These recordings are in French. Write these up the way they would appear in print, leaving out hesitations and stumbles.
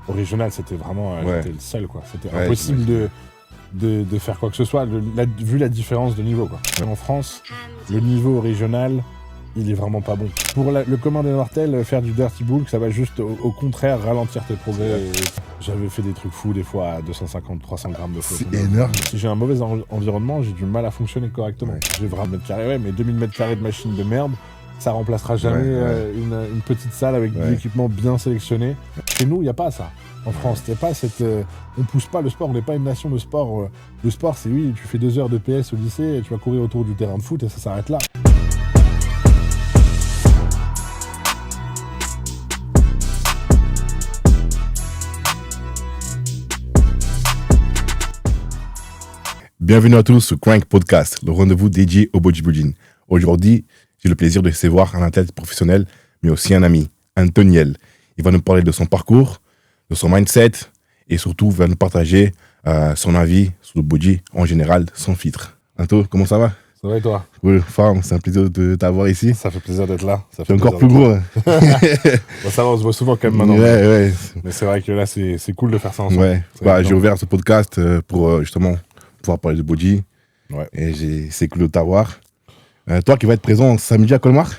au régional, c'était vraiment j'étais le seul, quoi. C'était impossible de faire quoi que ce soit, vu la différence de niveau, quoi. En France, le niveau au régional, il est vraiment pas bon. Pour le commun des mortels, faire du dirty bulk, ça va juste au contraire ralentir tes progrès. J'avais fait des trucs fous des fois à 250-300 grammes de flotte. C'est énorme. Si j'ai un mauvais environnement, j'ai du mal à fonctionner correctement. J'ai 20 mètres carrés, mais 2000 mètres carrés de machine de merde, ça remplacera jamais une petite salle avec du équipement bien sélectionné. Chez nous, il n'y a pas ça. En France, c'est pas cette, on pousse pas le sport, on n'est pas une nation de sport. Le sport, c'est oui, tu fais 2 heures de PS au lycée, et tu vas courir autour du terrain de foot et ça s'arrête là. Bienvenue à tous sur Crank Podcast, le rendez-vous dédié au bodybuilding. Aujourd'hui, j'ai le plaisir de recevoir un athlète professionnel, mais aussi un ami, Antoniel. Il va nous parler de son parcours, de son mindset et surtout va nous partager son avis sur le body en général, son filtre. Anto, comment ça va? Ça va et toi? Oui, femme, c'est un plaisir de t'avoir ici. Ça fait plaisir d'être là. C'est encore plus gros. Hein. Bon, ça va, on se voit souvent quand même maintenant. Ouais. Mais c'est vrai que là, c'est cool de faire ça ensemble. Ouais. J'ai ouvert ce podcast pour justement pouvoir parler de body. Ouais. Et c'est cool de t'avoir. Toi qui vas être présent samedi à Colmar.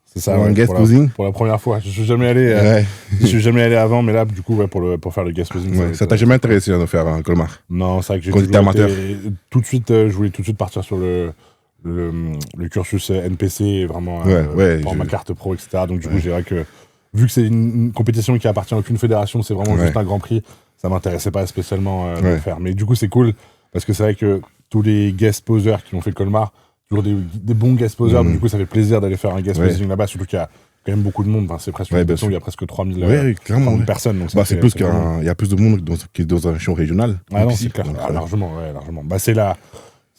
C'est ça, un guest posing. Pour la première fois. Je suis jamais allé. Je suis jamais allé avant, mais là, du coup, pour faire le guest posing. Ouais, ça t'a jamais intéressé de faire un Colmar? Non, c'est vrai que j'ai quand t'étais amateur. Tout de suite, je voulais tout de suite partir sur le cursus NPC, vraiment pour ma carte pro, etc. Donc du coup, j'ai vrai que vu que c'est une compétition qui appartient à aucune fédération, c'est vraiment juste un grand prix. Ça m'intéressait pas spécialement de le faire. Mais du coup, c'est cool parce que c'est vrai que tous les guest poseurs qui ont fait Colmar, toujours des bons guest poseurs. Donc du coup, ça fait plaisir d'aller faire un guest posing là-bas, surtout qu'il y a quand même beaucoup de monde. Enfin, c'est presque une compétition, il y a presque 3000 personnes. Donc c'est plus qu'il y a plus de monde qui est dans un champ régional. Ah non, c'est clair. Largement. Bah,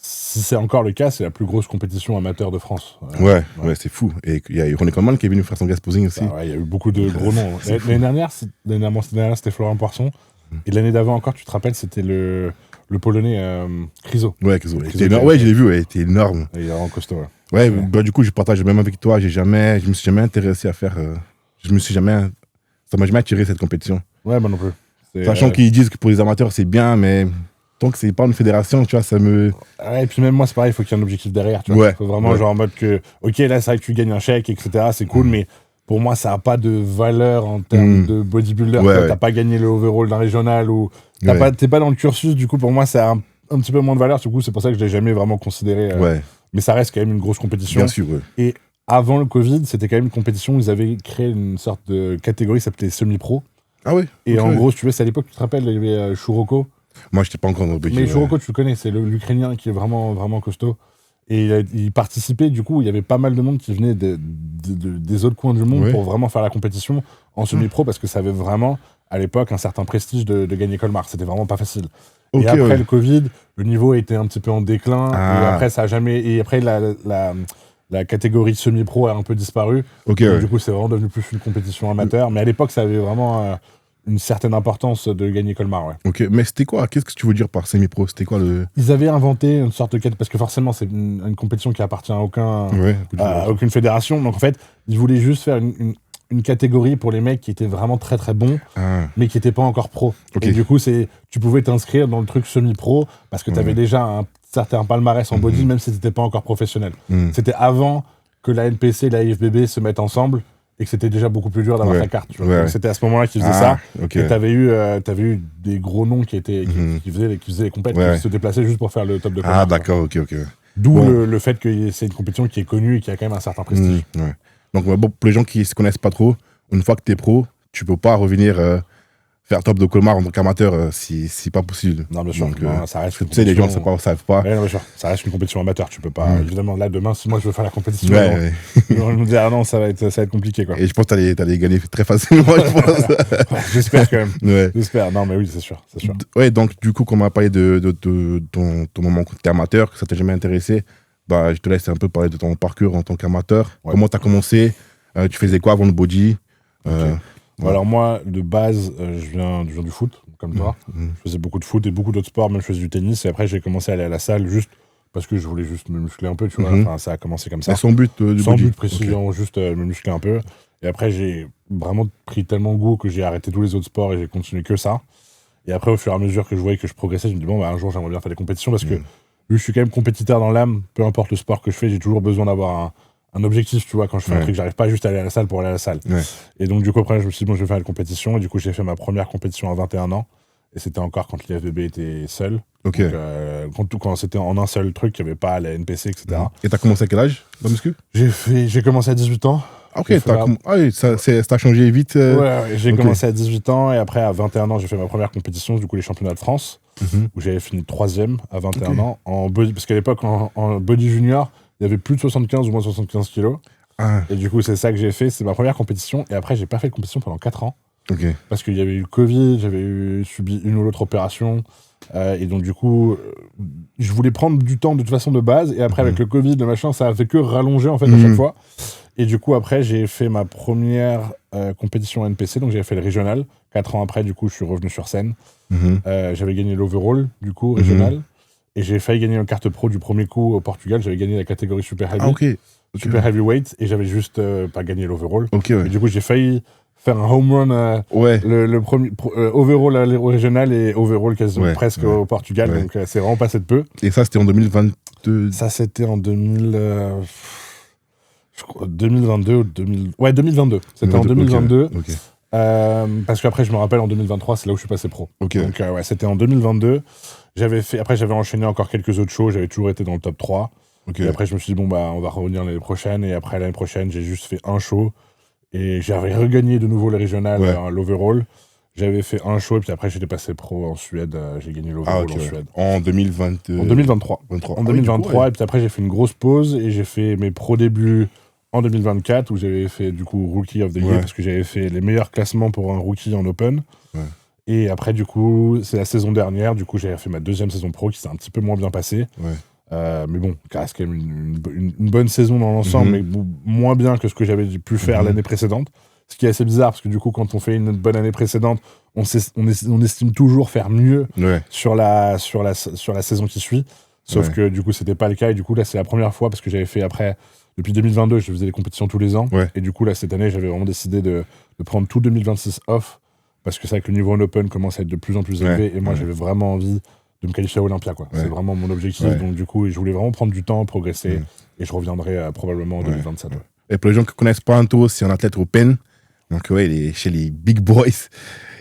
si c'est encore le cas, c'est la plus grosse compétition amateur de France. Ouais, c'est fou. Et il y a René Coleman qui est venu faire son guest posing aussi. Il y a eu beaucoup de gros noms. L'année dernière, c'était Florent Poisson. Et l'année d'avant encore, tu te rappelles, c'était le Polonais Chryso. Ouais, Chryso. Je l'ai vu, il était énorme. Il est vraiment costaud. Du coup, je partage même avec toi. Je me suis jamais intéressé à faire. Ça m'a jamais attiré cette compétition. Ouais, moi non plus. Sachant qu'ils disent que pour les amateurs, c'est bien, mais tant que c'est pas une fédération, tu vois, ça me. Ouais, et puis même moi, c'est pareil, il faut qu'il y ait un objectif derrière. Tu vois. Il faut vraiment, genre en mode que, ok, là, c'est vrai que tu gagnes un chèque, etc. C'est cool, mais pour moi, ça n'a pas de valeur en termes de bodybuilder. T'as pas gagné le overall d'un régional ou t'es pas dans le cursus. Du coup, pour moi, ça a un petit peu moins de valeur. Du coup, c'est pour ça que je l'ai jamais vraiment considéré. Mais ça reste quand même une grosse compétition. Bien sûr, Et avant le Covid, c'était quand même une compétition où ils avaient créé une sorte de catégorie qui s'appelait semi-pro. Ah oui. Et en gros, si tu veux, c'est à l'époque, tu te rappelles, il y avait Shuroko. Moi, je n'étais pas encore dans le Mais Shuroko, tu le connais, c'est l'Ukrainien qui est vraiment, vraiment costaud. Et il participait, du coup, il y avait pas mal de monde qui venait des autres coins du monde pour vraiment faire la compétition en semi-pro parce que ça avait vraiment, à l'époque, un certain prestige de gagner Colmar. C'était vraiment pas facile. Et après le Covid, le niveau était un petit peu en déclin. Et après, ça a jamais. Et après, la catégorie semi-pro a un peu disparu. Donc, du coup, c'est vraiment devenu plus une compétition amateur. Mais à l'époque, ça avait vraiment une certaine importance de gagner Colmar. Ouais. Ok, mais c'était quoi? Qu'est-ce que tu veux dire par semi-pro? C'était quoi le. Ils avaient inventé une sorte de parce que forcément, c'est une compétition qui appartient à aucune fédération. Donc en fait, ils voulaient juste faire une catégorie pour les mecs qui étaient vraiment très très bons, mais qui n'étaient pas encore pro. Et du coup, tu pouvais t'inscrire dans le truc semi-pro parce que tu avais déjà un certain palmarès en body, même si tu n'étais pas encore professionnel. C'était avant que la NPC et la IFBB se mettent ensemble et que c'était déjà beaucoup plus dur d'avoir ta carte. Tu vois. Donc c'était à ce moment-là qu'ils faisaient ça. Et t'avais eu des gros noms qui faisaient les compétitions, qui se déplaçaient juste pour faire le top de Colmar. Ah d'accord, ok. D'où le fait que c'est une compétition qui est connue et qui a quand même un certain prestige. Donc pour les gens qui ne se connaissent pas trop, une fois que tu es pro, tu peux pas revenir faire top de Colmar en tant qu'amateur, c'est pas possible. Non, bien sûr. Donc, ça reste tu sais, les gens ne savent pas. Ouais, bien sûr. Ça reste une compétition amateur. Tu peux pas. Évidemment, là, demain, si moi je veux faire la compétition, ils vont me dire, non, ça va être compliqué. Quoi. Et je pense que t'allais gagner très facilement, je pense. J'espère quand même. J'espère. Non, mais oui, c'est sûr. Ouais, donc, du coup, comme on a parlé de ton moment quand tu étais amateur, que ça t'a jamais intéressé, je te laisse un peu parler de ton parcours en tant qu'amateur. Comment tu as commencé? Tu faisais quoi avant le body? Alors moi, de base, je viens du foot, comme toi. Je faisais beaucoup de foot et beaucoup d'autres sports, même je faisais du tennis. Et après, j'ai commencé à aller à la salle juste parce que je voulais juste me muscler un peu, tu vois. Enfin, ça a commencé comme ça. Et sans but du Sans body. but précisément, juste me muscler un peu. Et après, j'ai vraiment pris tellement goût que j'ai arrêté tous les autres sports et j'ai continué que ça. Et après, au fur et à mesure que je voyais que je progressais, je me dis, bon, bah, un jour, j'aimerais bien faire des compétitions parce que, vu que je suis quand même compétiteur dans l'âme, peu importe le sport que je fais, j'ai toujours besoin d'avoir un objectif, tu vois, quand je fais un truc, j'arrive pas juste à aller à la salle pour aller à la salle. Et donc, du coup, après, je me suis dit, bon, je vais faire une compétition. Et du coup, j'ai fait ma première compétition à 21 ans. Et c'était encore quand l'IFBB était seul. Okay. Donc, quand c'était en un seul truc, il n'y avait pas la NPC, etc. Et t'as commencé à quel âge dans muscu? J'ai commencé à 18 ans. Ok, ça a changé vite. Ouais, j'ai commencé à 18 ans et après à 21 ans, j'ai fait ma première compétition, du coup les championnats de France, où j'avais fini 3e à 21 ans en body, parce qu'à l'époque en body junior, il y avait plus de 75 ou moins 75 kilos. Et du coup, c'est ça que j'ai fait, c'est ma première compétition. Et après, j'ai pas fait de compétition pendant 4 ans. Parce qu'il y avait eu le Covid, j'avais subi une ou l'autre opération. Et donc, du coup, je voulais prendre du temps de toute façon de base. Et après, avec le Covid, le machin, ça a fait que rallonger en fait à chaque fois. Et du coup, après, j'ai fait ma première compétition NPC. Donc, j'avais fait le régional. 4 ans après, du coup, je suis revenu sur scène. J'avais gagné l'overall, du coup, régional. Et j'ai failli gagner une carte pro du premier coup au Portugal. J'avais gagné la catégorie super heavy. Super heavyweight. Et j'avais juste pas gagné l'overall. Et du coup, j'ai failli faire un home run le premier overall au régional et overall quasiment presque au Portugal. Donc, c'est vraiment passé de peu. Et ça, c'était en 2022 Ça, c'était en 2022 ou 2000... Ouais, 2022. C'était en 2022. Parce qu'après, je me rappelle, en 2023, c'est là où je suis passé pro. Donc, ouais, c'était en 2022. Après, j'avais enchaîné encore quelques autres shows. J'avais toujours été dans le top 3. Et après, je me suis dit, bon, bah, on va revenir l'année prochaine. Et après, l'année prochaine, j'ai juste fait un show. Et j'avais regagné de nouveau le régional, l'overall. J'avais fait un show. Et puis après, j'étais passé pro en Suède. J'ai gagné l'overall en Suède. En 2022. En 2023. En 2023. Et puis après, j'ai fait une grosse pause. Et j'ai fait mes pro débuts en 2024, où j'avais fait du coup Rookie of the Year, parce que j'avais fait les meilleurs classements pour un rookie en Open. Et après, du coup, c'est la saison dernière, du coup, j'avais fait ma deuxième saison pro qui s'est un petit peu moins bien passée. Mais bon, ça reste quand même une bonne saison dans l'ensemble, mais moins bien que ce que j'avais pu faire l'année précédente. Ce qui est assez bizarre, parce que du coup, quand on fait une bonne année précédente, on estime toujours faire mieux sur la saison qui suit. Sauf que du coup, c'était pas le cas. Et du coup, là, c'est la première fois, parce que j'avais fait après... Depuis 2022, je faisais des compétitions tous les ans. Et du coup, là, cette année, j'avais vraiment décidé de prendre tout 2026 off. Parce que c'est vrai que le niveau en Open commence à être de plus en plus élevé. Et moi, j'avais vraiment envie de me qualifier à Olympia. C'est vraiment mon objectif. Donc, du coup, je voulais vraiment prendre du temps, progresser. Et je reviendrai probablement en 2027. Et pour les gens qui ne connaissent pas Anto, c'est un athlète Open. Donc, il est chez les Big Boys.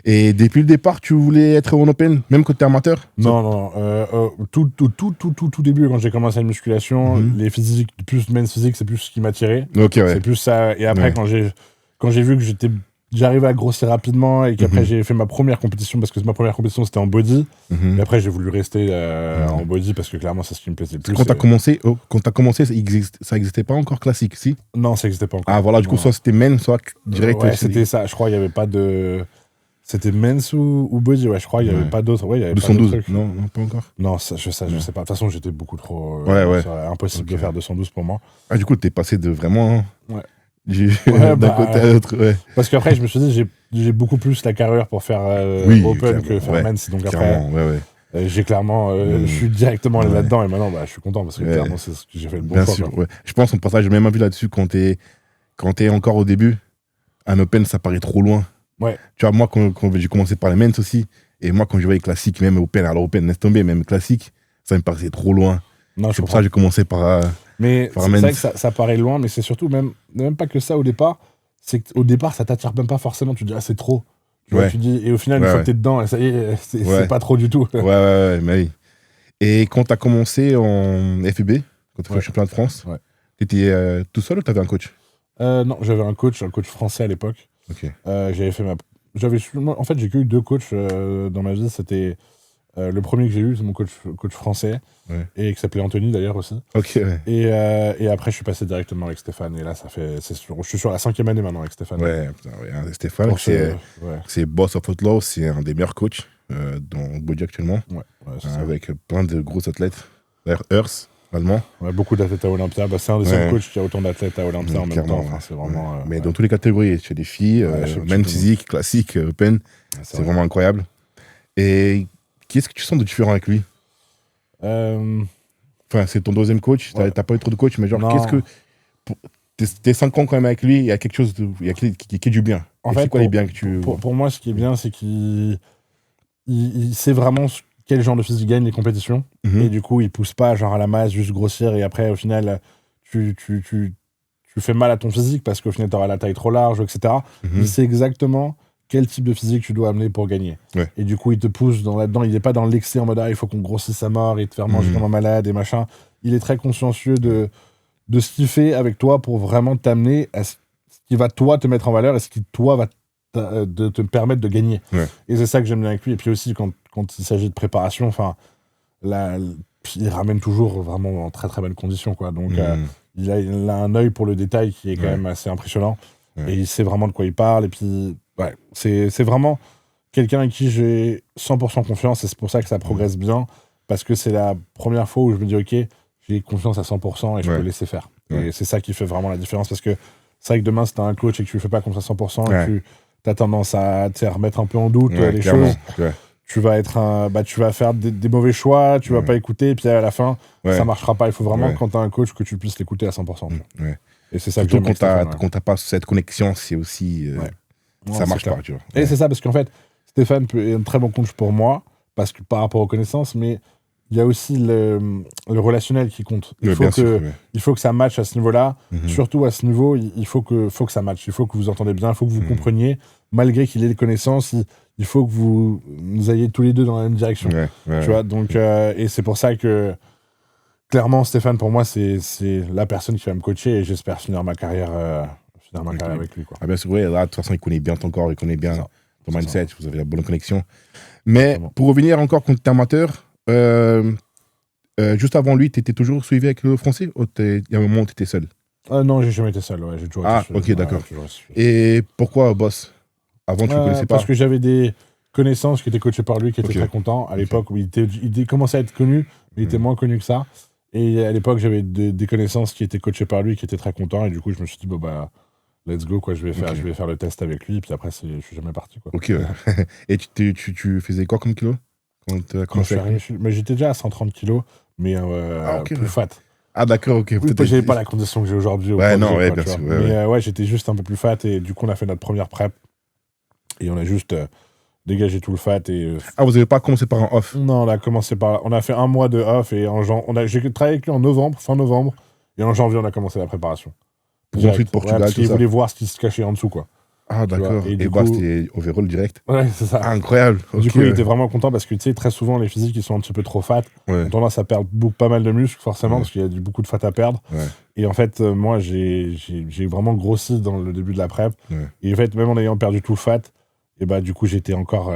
Et depuis le départ, tu voulais être en Open, même quand tu es amateur? Non. Tout début, quand j'ai commencé la musculation, les physiques, plus men's physique, c'est plus ce qui m'attirait. C'est plus ça. Et après, quand j'ai vu que j'arrivais à grossir rapidement et qu'après j'ai fait ma première compétition, parce que ma première compétition c'était en body. Et après, j'ai voulu rester en body parce que clairement, c'est ce qui me plaisait le plus. Quand tu as commencé, ça n'existait pas encore classique, si? Non, ça n'existait pas encore. Ah voilà, du coup, soit c'était men, soit direct. Ouais, c'était ça. Je crois qu'il n'y avait pas de... C'était men's ou body, je crois, il n'y avait pas d'autres. Ouais, il y avait 212, pas trucs. non, pas encore. Non, ça, je sais pas. De toute façon, j'étais beaucoup trop... impossible de faire 212 pour moi. Ah, du coup, t'es passé de vraiment... d'un côté à l'autre, Parce qu'après, je me suis dit, j'ai beaucoup plus la carrure pour faire Open que faire men's. Donc après, j'ai clairement... je suis directement allé là-dedans et maintenant, je suis content parce que clairement, c'est ce que j'ai fait le bon choix. Bien sûr, Je pense qu'on partage le même avis là-dessus quand t'es encore au début. Un Open, ça paraît trop loin. Tu vois, moi, quand j'ai commencé par les men's aussi, et moi, quand je voyais classique, même Open, alors Open, laisse tomber, même classique, ça me paraissait trop loin. C'est pour ça que j'ai commencé par mais c'est vrai que ça paraît loin, mais c'est surtout même pas que ça au départ. C'est qu'au départ, ça t'attire même pas forcément. Tu dis, c'est trop. Tu dis, et au final, une fois que t'es dedans, ça y est, c'est pas trop du tout. Mais oui. Et quand t'as commencé en FUB, quand t'as fait le championnat de France, t'étais tout seul ou t'avais un coach? Non, j'avais un coach français à l'époque. J'avais fait en fait, j'ai que eu 2 coachs dans ma vie. C'était le premier que j'ai eu, c'est mon coach français, et qui s'appelait Anthony d'ailleurs aussi. Et après, je suis passé directement avec Stéphane. Et là, je suis sur la 5e année maintenant avec Stéphane. Stéphane, c'est Boss of Outlaw, c'est un des meilleurs coachs dans Body actuellement, avec plein de gros athlètes. D'ailleurs, Earth, allemand. Beaucoup d'athlètes à Olympia. C'est un des seuls coachs qui a autant d'athlètes à Olympia en même temps. C'est vraiment, mais dans toutes les catégories, chez les filles, même physique, classique, Open, c'est vraiment incroyable. Et qu'est-ce que tu sens de différent avec lui? Enfin, c'est ton deuxième coach, t'as pas eu trop de coach, mais genre, qu'est-ce que... T'es 5 ans quand même avec lui, il y a quelque chose qui est du bien. En fait, c'est quoi les biens que tu... Pour moi, ce qui est bien, c'est qu'il sait vraiment quel genre de physique gagne les compétitions. Et du coup, il pousse pas genre à la masse, juste grossir, et après, au final, tu fais mal à ton physique parce qu'au final, tu auras la taille trop large, etc. Il sait exactement quel type de physique tu dois amener pour gagner. Ouais. Et du coup, il te pousse là-dedans. Il n'est pas dans l'excès en mode il faut qu'on grossisse à mort et te faire manger comme un malade et machin. Il est très consciencieux de ce qu'il fait avec toi pour vraiment t'amener à ce qui va, toi, te mettre en valeur et ce qui, toi, va te permettre de gagner. Ouais. Et c'est ça que j'aime bien avec lui. Et puis aussi, quand il s'agit de préparation, il ramène toujours vraiment en très, très bonnes conditions, quoi. Donc, il a un œil pour le détail qui est quand même assez impressionnant. Ouais. Et il sait vraiment de quoi il parle. Et puis, ouais, c'est vraiment quelqu'un à qui j'ai 100% confiance. Et c'est pour ça que ça progresse bien. Parce que c'est la première fois où je me dis, OK, j'ai confiance à 100% et je peux laisser faire. Et c'est ça qui fait vraiment la différence. Parce que c'est vrai que demain, si t'as un coach et que tu ne fais pas confiance à 100%, et tu as tendance à remettre un peu en doute les choses. Ouais. Tu vas faire des mauvais choix, tu vas pas écouter, et puis à la fin, ça marchera pas. Il faut vraiment, quand tu as un coach, que tu puisses l'écouter à 100%. Et c'est ça surtout que quand t'as pas cette connexion, c'est aussi... ça marche pas, tu vois. Et c'est ça, parce qu'en fait, Stéphane est un très bon coach pour moi, parce que par rapport aux connaissances, mais il y a aussi le relationnel qui compte. Il faut que ça matche à ce niveau-là. Surtout à ce niveau, il faut que ça matche. Il faut que vous entendez bien, il faut que vous compreniez. Malgré qu'il ait des connaissances, il faut que vous ayez tous les deux dans la même direction. Tu vois, donc, et c'est pour ça que, clairement, Stéphane, pour moi, c'est la personne qui va me coacher et j'espère finir ma carrière avec lui. Quoi. Ah bien sûr, là, de toute façon, il connaît bien ton corps, il connaît bien ton mindset, vous avez la bonne connexion. Mais pour revenir encore quand tu es amateur, juste avant lui, tu étais toujours suivi avec le français ou il y a un moment où tu étais seul? Non, j'ai jamais été seul. Ouais, j'ai toujours été seul. Ok, d'accord. Et pourquoi Boss? Avant, tu ne connaissais pas? Parce que j'avais des connaissances qui étaient coachées par lui, qui étaient très contents. À l'époque, où il commençait à être connu, mais il était moins connu que ça. Et à l'époque, j'avais des connaissances qui étaient coachées par lui, qui étaient très contents. Et du coup, je me suis dit, let's go, quoi. Je vais faire le test avec lui. Et puis après, je suis jamais parti, quoi. Ok. Et tu faisais quoi comme kilo quand j'étais déjà à 130 kilos, mais plus fat. Ah d'accord, ok. Oui, j'avais pas la condition que j'ai aujourd'hui. Ouais, non, bien sûr. Mais j'étais juste un peu plus fat. Et du coup, on a fait notre première prep. Et on a juste dégagé tout le fat. Vous n'avez pas commencé par un off? Non, on a fait un mois de off. Et j'ai travaillé avec lui en novembre, fin novembre. Et en janvier, on a commencé la préparation. Ensuite, Portugal, parce qu'il voulait voir ce qui se cachait en dessous, quoi. Ah d'accord, et du coup, c'était overall direct. Ouais, c'est ça. Incroyable. Du coup, il était vraiment content parce que tu sais, très souvent, les physiques, ils sont un petit peu trop fat. ont tendance à perdre pas mal de muscles, forcément, parce qu'il y a beaucoup de fat à perdre. Et en fait, moi, j'ai vraiment grossi dans le début de la prep. Et en fait, même en ayant perdu tout le fat, et du coup, j'étais encore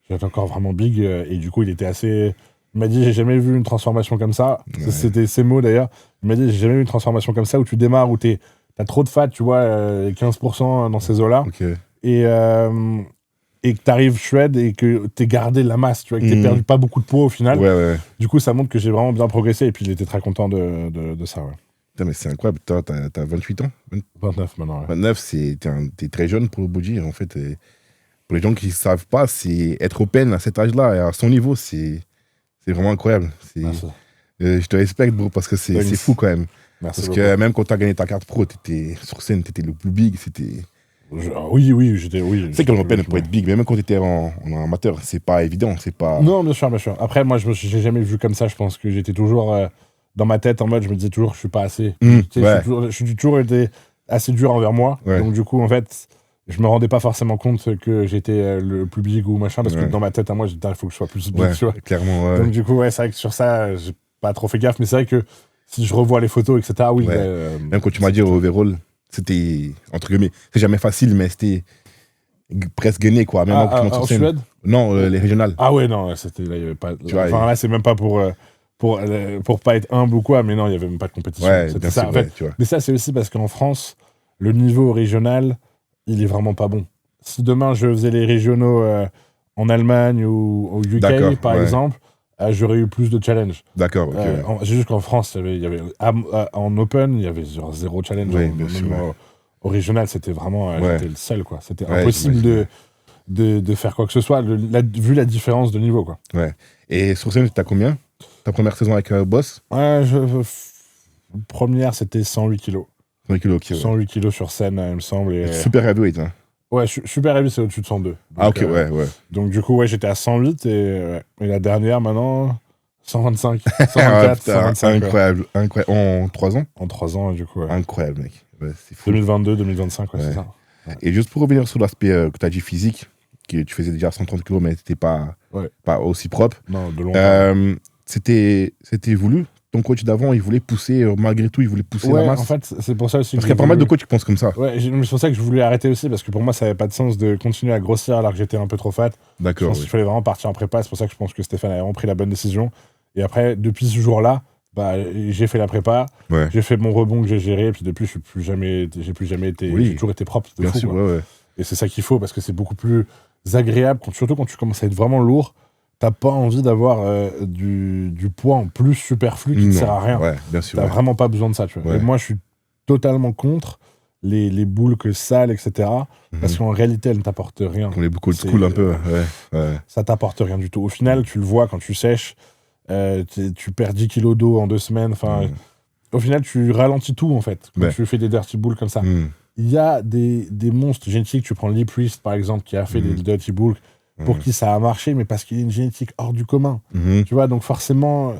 vraiment big. Et du coup, il était assez... Il m'a dit, j'ai jamais vu une transformation comme ça. C'était ses mots, d'ailleurs. Il m'a dit, j'ai jamais vu une transformation comme ça où tu démarres, où t'as trop de fat, tu vois, 15% dans ces eaux-là. Et que t'arrives shred et que t'es gardé la masse, tu vois, que t'es perdu pas beaucoup de poids au final. Du coup, ça montre que j'ai vraiment bien progressé et puis il était très content de ça. Putain, mais c'est incroyable, t'as 28 ans 29 maintenant. 29, t'es très jeune pour le body, en fait. Et pour les gens qui savent pas, c'est être open à cet âge-là et à son niveau, c'est vraiment incroyable. Je te respecte, bro, parce que c'est fou quand même. Merci parce que même quand tu as gagné ta carte pro, sur scène, tu étais le plus big. Oui, j'étais. C'est qu'on peine pour être big, mais même quand tu étais en amateur, c'est pas évident. Non, bien sûr. Après, moi, j'ai jamais vu comme ça. Je pense que j'étais toujours dans ma tête en mode, je me disais toujours que je suis pas assez. Je suis toujours été assez dur envers moi. Donc, du coup, en fait, je me rendais pas forcément compte que j'étais le plus big ou machin, parce que dans ma tête à moi, je disais, il faut que je sois plus big, tu vois. Clairement, Donc, du coup, c'est vrai que sur ça, j'ai pas trop fait gaffe, mais c'est vrai que si je revois les photos, etc., oui. Même quand tu m'as dit au overall, c'était, entre guillemets, c'est jamais facile, mais c'était presque gagné, quoi. Même quand tu montes sur scène. Suède? Non, les régionales. Ah ouais, non, c'était, là, il y avait pas. Là, c'est même pas pour pas être humble ou quoi, mais non, il y avait même pas de compétition. C'était ça, en fait. Tu vois. Mais ça, c'est aussi parce qu'en France, le niveau régional, il est vraiment pas bon. Si demain, je faisais les régionaux en Allemagne ou au UK, par exemple, j'aurais eu plus de challenge. D'accord, ok. C'est juste qu'en France, il y avait en Open, il y y avait 0 challenge. Au régional, c'était vraiment... J'étais le seul, quoi. C'était impossible de faire quoi que ce soit, vu la différence de niveau, quoi. Ouais. Et sur scène, t'as combien? Ta première saison avec Boss? Première, c'était 108 kilos. 108 kilos, ok. 108 kilos sur scène, il me semble. Et... Super heavyweight, hein. Ouais, super heavy, c'est au-dessus de 102. Donc, ah, ok, ouais. Donc, du coup, j'étais à 108 et la dernière, maintenant, 125. 124, 125. Incroyable. En 3 ans? En 3 ans, du coup, ouais. Incroyable, mec. Ouais, c'est fou. 2022, 2025, c'est ça. Ouais. Et juste pour revenir sur l'aspect que tu as dit physique, que tu faisais déjà 130 kilos, mais tu n'étais pas aussi propre. Non, de loin. C'était voulu. Ton coach d'avant, il voulait pousser, malgré tout, il voulait pousser la masse. En fait, c'est pour ça aussi. Parce qu'il y a pas mal de coachs qui pensent comme ça. Ouais, c'est pour ça que je voulais arrêter aussi, parce que pour moi, ça n'avait pas de sens de continuer à grossir alors que j'étais un peu trop fat. D'accord. Je pense qu'il fallait vraiment partir en prépa. C'est pour ça que je pense que Stéphane a vraiment pris la bonne décision. Et après, depuis ce jour-là, j'ai fait la prépa, j'ai fait mon rebond que j'ai géré, et puis depuis, j'ai plus jamais été. J'ai toujours été propre. Bien sûr, ouais. Et c'est ça qu'il faut, parce que c'est beaucoup plus agréable, surtout quand tu commences à être vraiment lourd. T'as pas envie d'avoir du poids en plus superflu qui ne sert à rien. Ouais, bien sûr. T'as vraiment pas besoin de ça, tu vois. Ouais. Et moi, je suis totalement contre les boules sales, etc. Parce qu'en réalité, elles ne t'apportent rien. On est beaucoup old school un peu. Ça t'apporte rien du tout. Au final, tu le vois quand tu sèches, tu perds 10 kilos d'eau en 2 semaines. Au final, tu ralentis tout, en fait, quand tu fais des dirty bulls comme ça. Il y a des monstres génétiques. Tu prends Lee Priest, par exemple, qui a fait des dirty bulls, pour qui ça a marché, mais parce qu'il y a une génétique hors du commun. Tu vois, donc forcément,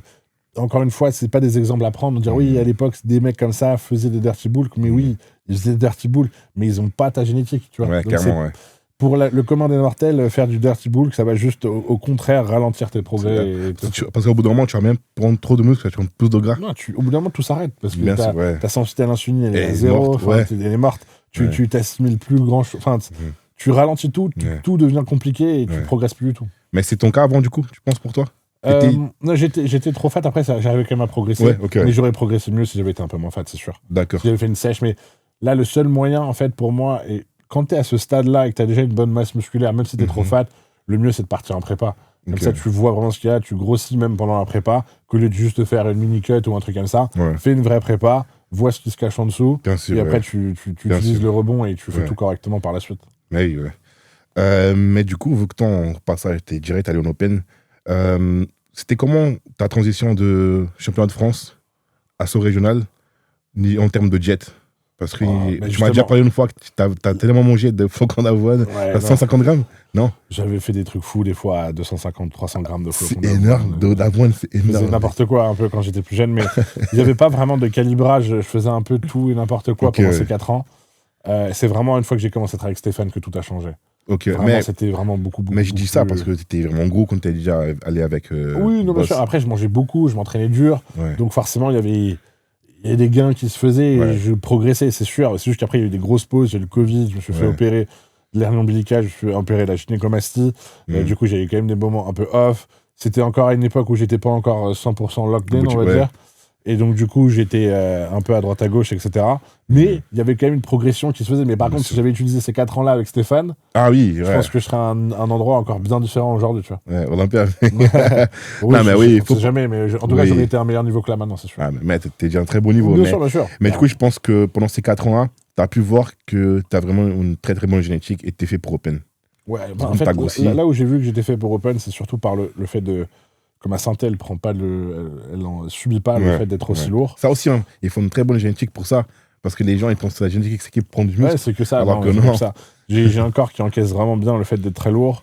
encore une fois, c'est pas des exemples à prendre. Dire oui, à l'époque, des mecs comme ça faisaient des dirty bulls, mais oui, ils faisaient des dirty bulls, mais ils ont pas ta génétique, tu vois. Ouais, donc clairement, pour le commun des mortels, faire du dirty bull, ça va juste, au contraire, ralentir tes progrès. Parce qu'au bout d'un moment, tu vas même prendre trop de muscles, tu vas prendre plus de gras. Non, au bout d'un moment, tout s'arrête, parce que ta sensibilité à l'insuline, elle est à zéro, elle est morte. Tu t'assimiles plus grand chose. Tu ralentis tout, tout devient compliqué et tu progresses plus du tout. Mais c'est ton cas avant, du coup, tu penses, pour toi? Non, j'étais trop fat. Après, j'arrivais quand même à progresser. Mais j'aurais progressé mieux si j'avais été un peu moins fat, c'est sûr. D'accord. Si j'avais fait une sèche. Mais là, le seul moyen, en fait, pour moi, et quand t'es à ce stade-là et que t'as déjà une bonne masse musculaire, même si t'es trop fat, le mieux, c'est de partir en prépa. Comme ça, tu vois vraiment ce qu'il y a, tu grossis même pendant la prépa, qu'au lieu de juste faire une mini-cut ou un truc comme ça, fais une vraie prépa, vois ce qui se cache en dessous, et après, tu utilises le rebond et tu fais tout correctement par la suite. Oui. Mais du coup, vu que ton passage était direct à Lyon Open, c'était comment ta transition de championnat de France à saut régional en termes de jet? Parce que tu m'as déjà parlé une fois que t'as tellement mangé de flocons d'avoine à 150 grammes. Non? J'avais fait des trucs fous des fois à 250, 300 grammes de flocons d'avoine. C'est énorme, d'avoine, c'est énorme. Je faisais n'importe quoi un peu quand j'étais plus jeune, mais il n'y avait pas vraiment de calibrage. Je faisais un peu tout et n'importe quoi pendant ces 4 ans. C'est vraiment une fois que j'ai commencé à travailler avec Stéphane que tout a changé. Mais c'était vraiment beaucoup. Mais je dis ça parce que t'étais vraiment gros quand t'es déjà allé avec. Oui, non, bien sûr. Après, je mangeais beaucoup, je m'entraînais dur. Donc forcément, il y avait des gains qui se faisaient et je progressais, c'est sûr. C'est juste qu'après, il y a eu des grosses pauses. J'ai eu le Covid, je me suis fait opérer de l'hernie ombilicale, je me suis fait opérer de la gynécomastie. Du coup, j'ai eu quand même des moments un peu off. C'était encore à une époque où j'étais pas encore 100% lockdown, on va dire. Et donc, du coup, j'étais un peu à droite à gauche, etc. Mais il y avait quand même une progression qui se faisait. Mais par contre, si j'avais utilisé ces 4 ans-là avec Stéphane, je pense que je serais à un endroit encore bien différent aujourd'hui, tu vois. Olympia. Il faut jamais, mais en tout cas, j'aurais été à un meilleur niveau que là maintenant, c'est sûr. Mais t'es déjà à un très bon niveau. Bien sûr. Mais du coup, je pense que pendant ces 4 ans-là, t'as pu voir que t'as vraiment une très très bonne génétique et t'es fait pour Open. Ouais, en fait, là où j'ai vu que j'étais fait pour Open, c'est surtout par le fait de... Comme ma santé, elle prend pas elle en subit pas le fait d'être aussi lourd. Ça aussi, il faut une très bonne génétique pour ça. Parce que les gens, ils pensent que la génétique, c'est qu'ils prennent du muscle. Ouais, c'est que ça. Alors que non. J'ai un corps qui encaisse vraiment bien le fait d'être très lourd.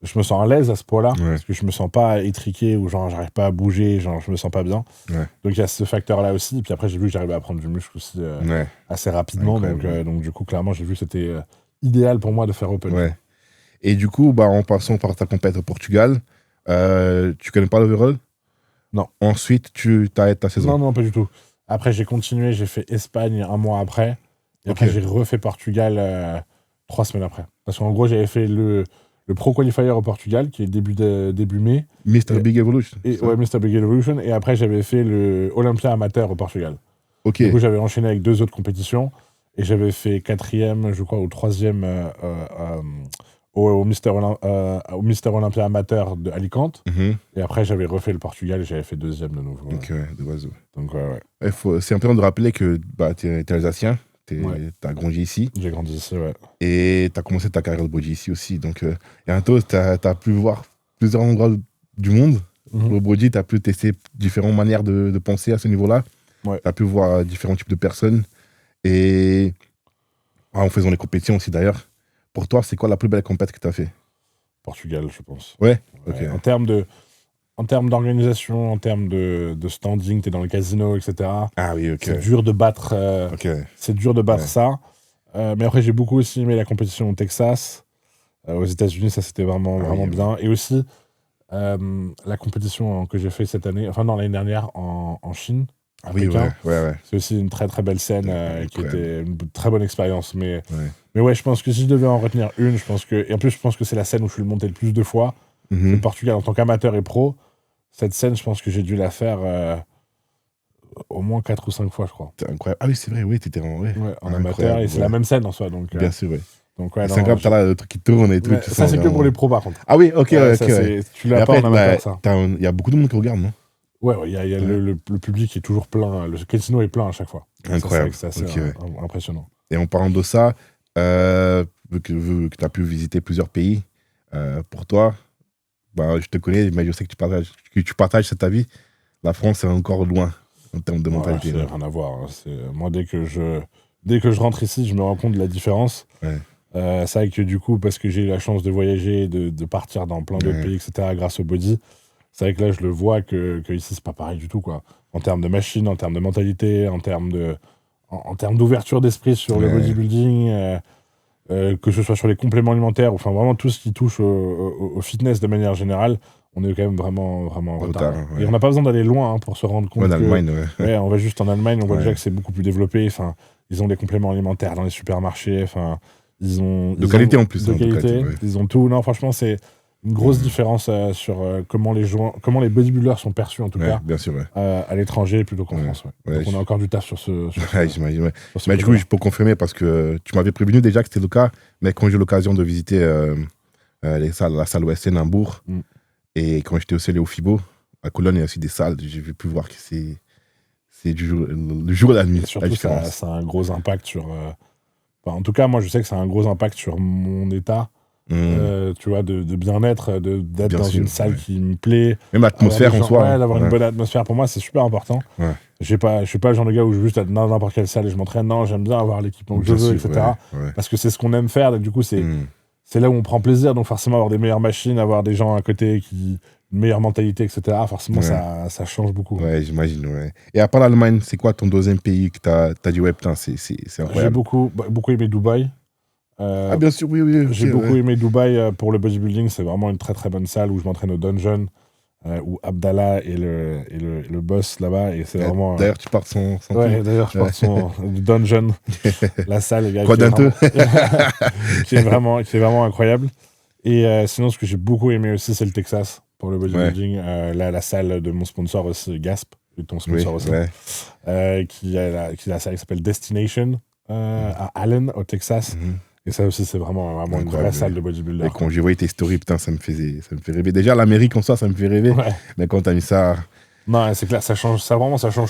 Je me sens à l'aise à ce poids-là. Parce que je me sens pas étriqué ou genre j'arrive pas à bouger, genre je me sens pas bien. Donc il y a ce facteur-là aussi. Et puis après, j'ai vu que j'arrivais à prendre du muscle aussi assez rapidement. Donc du coup, clairement, j'ai vu que c'était idéal pour moi de faire Open. Et du coup, en passant par ta compète au Portugal, tu connais pas l'overall? Non. Ensuite, tu t'arrêtes ta saison? Non, pas du tout. Après, j'ai continué, j'ai fait Espagne un mois après. Et après, j'ai refait Portugal 3 semaines après. Parce qu'en gros, j'avais fait le Pro Qualifier au Portugal, qui est début mai. Mr. Big Evolution. Mr. Big Evolution. Et après, j'avais fait le Olympia Amateur au Portugal. Du coup, j'avais enchaîné avec 2 autres compétitions. Et j'avais fait 4e, je crois, ou 3e au Mister Olympia Amateur de Alicante. Et après, j'avais refait le Portugal et j'avais fait 2e de nouveau. De oiseau. Donc, c'est important de rappeler que t'es alsacien, t'as grandi ici. J'ai grandi ici, Et t'as commencé ta carrière de body ici aussi. Donc, bientôt, t'as pu voir plusieurs endroits du monde. Au body, t'as pu tester différentes manières de penser à ce niveau-là. T'as pu voir différents types de personnes. Et en faisant les compétitions aussi d'ailleurs. Pour toi, c'est quoi la plus belle compétition que tu as fait? Portugal, je pense. Ouais, ok. En termes d'organisation, en termes de standing, tu es dans le casino, etc. Ah oui, ok. C'est dur de battre, ça. Mais après, j'ai beaucoup aussi aimé la compétition au Texas. Aux États-Unis, ça c'était vraiment bien. Et aussi la compétition que j'ai fait l'année dernière en Chine. Ah oui, ouais. C'est aussi une très très belle scène qui était une très bonne expérience. Mais ouais, je pense que si je devais en retenir une, et en plus, je pense que c'est la scène où je suis monté le plus de fois. C'est le Portugal en tant qu'amateur et pro. Cette scène, je pense que j'ai dû la faire au moins 4 ou 5 fois, je crois. C'est incroyable. Ah oui, c'est vrai, oui, t'étais en amateur et c'est la même scène en soi. Donc, bien sûr, oui. Donc, c'est incroyable, t'as là le truc qui tourne et tout. Ça, c'est que pour les pros, par contre. Ah oui, ok. Tu l'as pas en amateur, ça. Il y a beaucoup de monde qui regarde, non? Ouais, il y a le public qui est toujours plein. Le casino est plein à chaque fois. Incroyable. C'est assez impressionnant. Et en parlant de ça, vu que tu as pu visiter plusieurs pays, pour toi, je te connais, mais je sais que tu partages cet avis. La France est encore loin en termes de mentalité. C'est rien à voir. Moi, dès que je rentre ici, je me rends compte de la différence. Ouais. C'est vrai que du coup, parce que j'ai eu la chance de voyager, de partir dans plein d'autres pays, etc., grâce au body, c'est vrai que là, je le vois que ici, c'est pas pareil du tout, quoi. En termes de machine, en termes de mentalité, en termes d'ouverture d'esprit sur le bodybuilding, que ce soit sur les compléments alimentaires, enfin vraiment tout ce qui touche au fitness de manière générale, on est quand même vraiment en retard. Ouais. Et on n'a pas besoin d'aller loin pour se rendre compte en Allemagne, on va juste en Allemagne, on voit déjà que c'est beaucoup plus développé. Enfin, ils ont des compléments alimentaires dans les supermarchés. Enfin, de qualité en plus. De qualité. Ils ont tout. Non, franchement, c'est une grosse différence sur comment les bodybuilders sont perçus, en tout cas, bien sûr, à l'étranger plutôt qu'en France. Donc on a encore du taf sur ce. J'imagine. Mais du coup, pour confirmer, parce que tu m'avais prévenu déjà que c'était le cas, mais quand j'ai eu l'occasion de visiter la salle OSN à Hambourg, et quand j'étais aussi allé au FIBO, à Cologne, il y a aussi des salles, j'ai pu voir que c'est le jour et la nuit. Et surtout, ça a un gros impact sur. En tout cas, moi, je sais que ça a un gros impact sur mon état. Tu vois, de bien-être, d'être dans une salle qui me plaît. Même l'atmosphère en soi. D'avoir une bonne atmosphère, pour moi, c'est super important. Je suis pas le genre de gars où je veux juste être dans n'importe quelle salle et je m'entraîne. Non, j'aime bien avoir l'équipement que je veux, etc. Parce que c'est ce qu'on aime faire. Donc, du coup, c'est là où on prend plaisir. Donc, forcément, avoir des meilleures machines, avoir des gens à côté qui une meilleure mentalité, etc. Forcément, ça change beaucoup. Ouais, j'imagine. Et à part l'Allemagne, c'est quoi ton deuxième pays que t'as dit, ouais, putain, c'est incroyable? J'ai beaucoup aimé Dubaï. Bien sûr, oui. J'ai beaucoup aimé Dubaï pour le bodybuilding. C'est vraiment une très très bonne salle où je m'entraîne au Dungeon, où Abdallah est le boss là-bas. Et c'est vraiment. D'ailleurs, tu pars son. D'ailleurs, je pars du Dungeon. La salle, les gars. Quoi d'un peu qui est vraiment incroyable. Et sinon, ce que j'ai beaucoup aimé aussi, c'est le Texas pour le bodybuilding. La salle de mon sponsor aussi, Gasp, ton sponsor aussi, qui a la salle qui s'appelle Destination à Allen, au Texas. Et ça aussi, c'est vraiment une vraie salle de bodybuilder. Et quand j'ai vu tes stories, putain, ça me fait rêver. Déjà, l'Amérique en soi, ça me fait rêver. Mais quand t'as mis ça. Non, c'est clair, ça change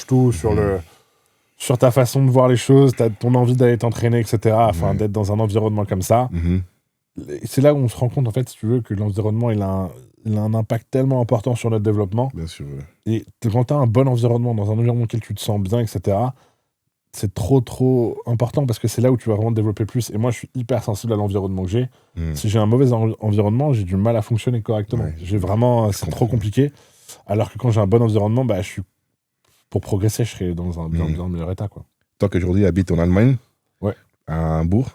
tout sur ta façon de voir les choses, ton envie d'aller t'entraîner, etc. D'être dans un environnement comme ça. C'est là où on se rend compte, en fait, si tu veux, que l'environnement, il a un impact tellement important sur notre développement. Bien sûr. Et quand tu as un bon environnement, dans un environnement dans lequel tu te sens bien, etc., c'est trop important parce que c'est là où tu vas vraiment te développer plus. Et moi, je suis hyper sensible à l'environnement que j'ai. Si j'ai un mauvais environnement, j'ai du mal à fonctionner correctement. C'est trop compliqué. Alors que quand j'ai un bon environnement, pour progresser, je serai dans un bien meilleur état, quoi. Toi qui aujourd'hui habites en Allemagne, à Hambourg.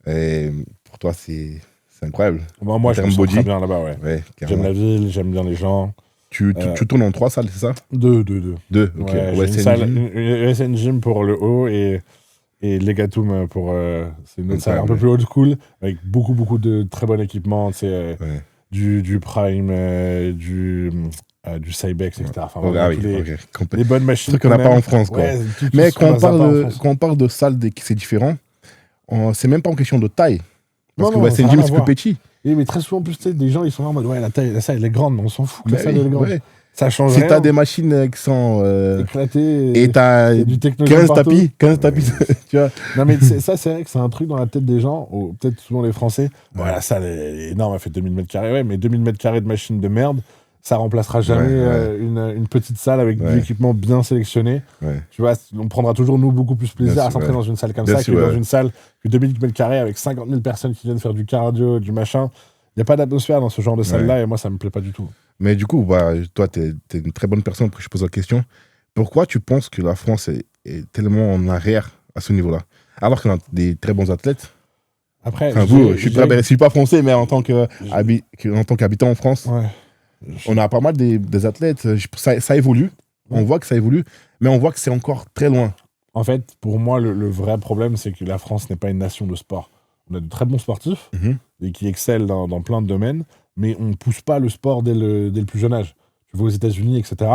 Et pour toi, c'est incroyable. Moi, je me sens très bien là-bas, j'aime la ville, j'aime bien les gens. Tu tournes en 3 salles, c'est ça? 2. Ok. Une ESN Gym pour le haut et Legatum pour... c'est une autre salle un peu plus old school, avec beaucoup de très bon équipement, du Prime, du Cybex, etc. Les bonnes machines. Truc qu'on n'a pas en France, quoi. Mais quand on parle de salles, c'est différent. C'est même pas en question de taille. Parce que ESN Gym, c'est plus petit. Oui, mais très souvent, plus, des gens, ils sont là en mode, la salle, elle est grande, mais on s'en fout que la salle, elle est grande. Ça change rien. Si t'as des machines qui sont éclatées et t'as 15 tapis, tu vois. Non, mais ça, c'est vrai que c'est un truc dans la tête des gens, ou peut-être souvent les Français. La salle, elle est énorme, elle fait 2000 m². Ouais, mais 2000 m² de machines de merde, ça remplacera jamais une petite salle avec de l'équipement bien sélectionné. Tu vois, on prendra toujours, nous, beaucoup plus plaisir à s'entraîner dans une salle comme ça que dans une salle que 2000 mètres carrés avec 50 000 personnes qui viennent faire du cardio, du machin. Il n'y a pas d'atmosphère dans ce genre de salle-là et moi, ça me plaît pas du tout. Mais du coup, toi, tu es une très bonne personne pour que je pose la question. Pourquoi tu penses que la France est tellement en arrière à ce niveau-là? Alors qu'on a des très bons athlètes. Après, je suis pas français, mais en tant qu'habitant en France, on a pas mal des athlètes. Ça évolue. On voit que ça évolue, mais on voit que c'est encore très loin. En fait, pour moi, le vrai problème, c'est que la France n'est pas une nation de sport. On a de très bons sportifs et qui excellent dans plein de domaines, mais on ne pousse pas le sport dès le plus jeune âge. Tu vois, aux États-Unis, etc.,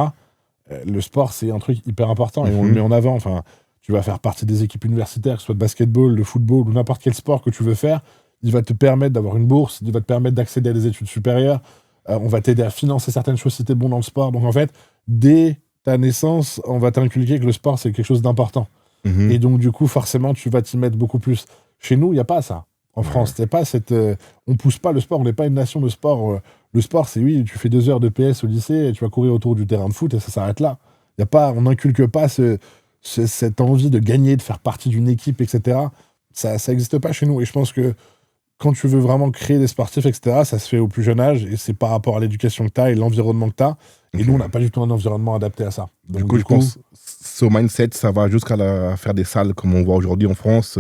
le sport, c'est un truc hyper important et on le met en avant. Enfin, tu vas faire partie des équipes universitaires, que ce soit de basketball, de football ou n'importe quel sport que tu veux faire. Il va te permettre d'avoir une bourse, il va te permettre d'accéder à des études supérieures. On va t'aider à financer certaines choses si tu es bon dans le sport. Donc en fait, dès ta naissance, on va t'inculquer que le sport, c'est quelque chose d'important. Et donc du coup, forcément, tu vas t'y mettre beaucoup plus. Chez nous, il n'y a pas ça. En France, c'est pas on pousse pas le sport, on n'est pas une nation de sport. Le sport, c'est oui, tu fais 2 heures de PS au lycée et tu vas courir autour du terrain de foot et ça s'arrête là. On n'inculque pas cette envie de gagner, de faire partie d'une équipe, etc. Ça n'existe pas chez nous. Et je pense que quand tu veux vraiment créer des sportifs, etc., ça se fait au plus jeune âge et c'est par rapport à l'éducation que tu as et l'environnement que tu as. Et nous, on n'a pas du tout un environnement adapté à ça. Donc, du coup, je pense que ce mindset, ça va jusqu'à faire des salles comme on voit aujourd'hui en France.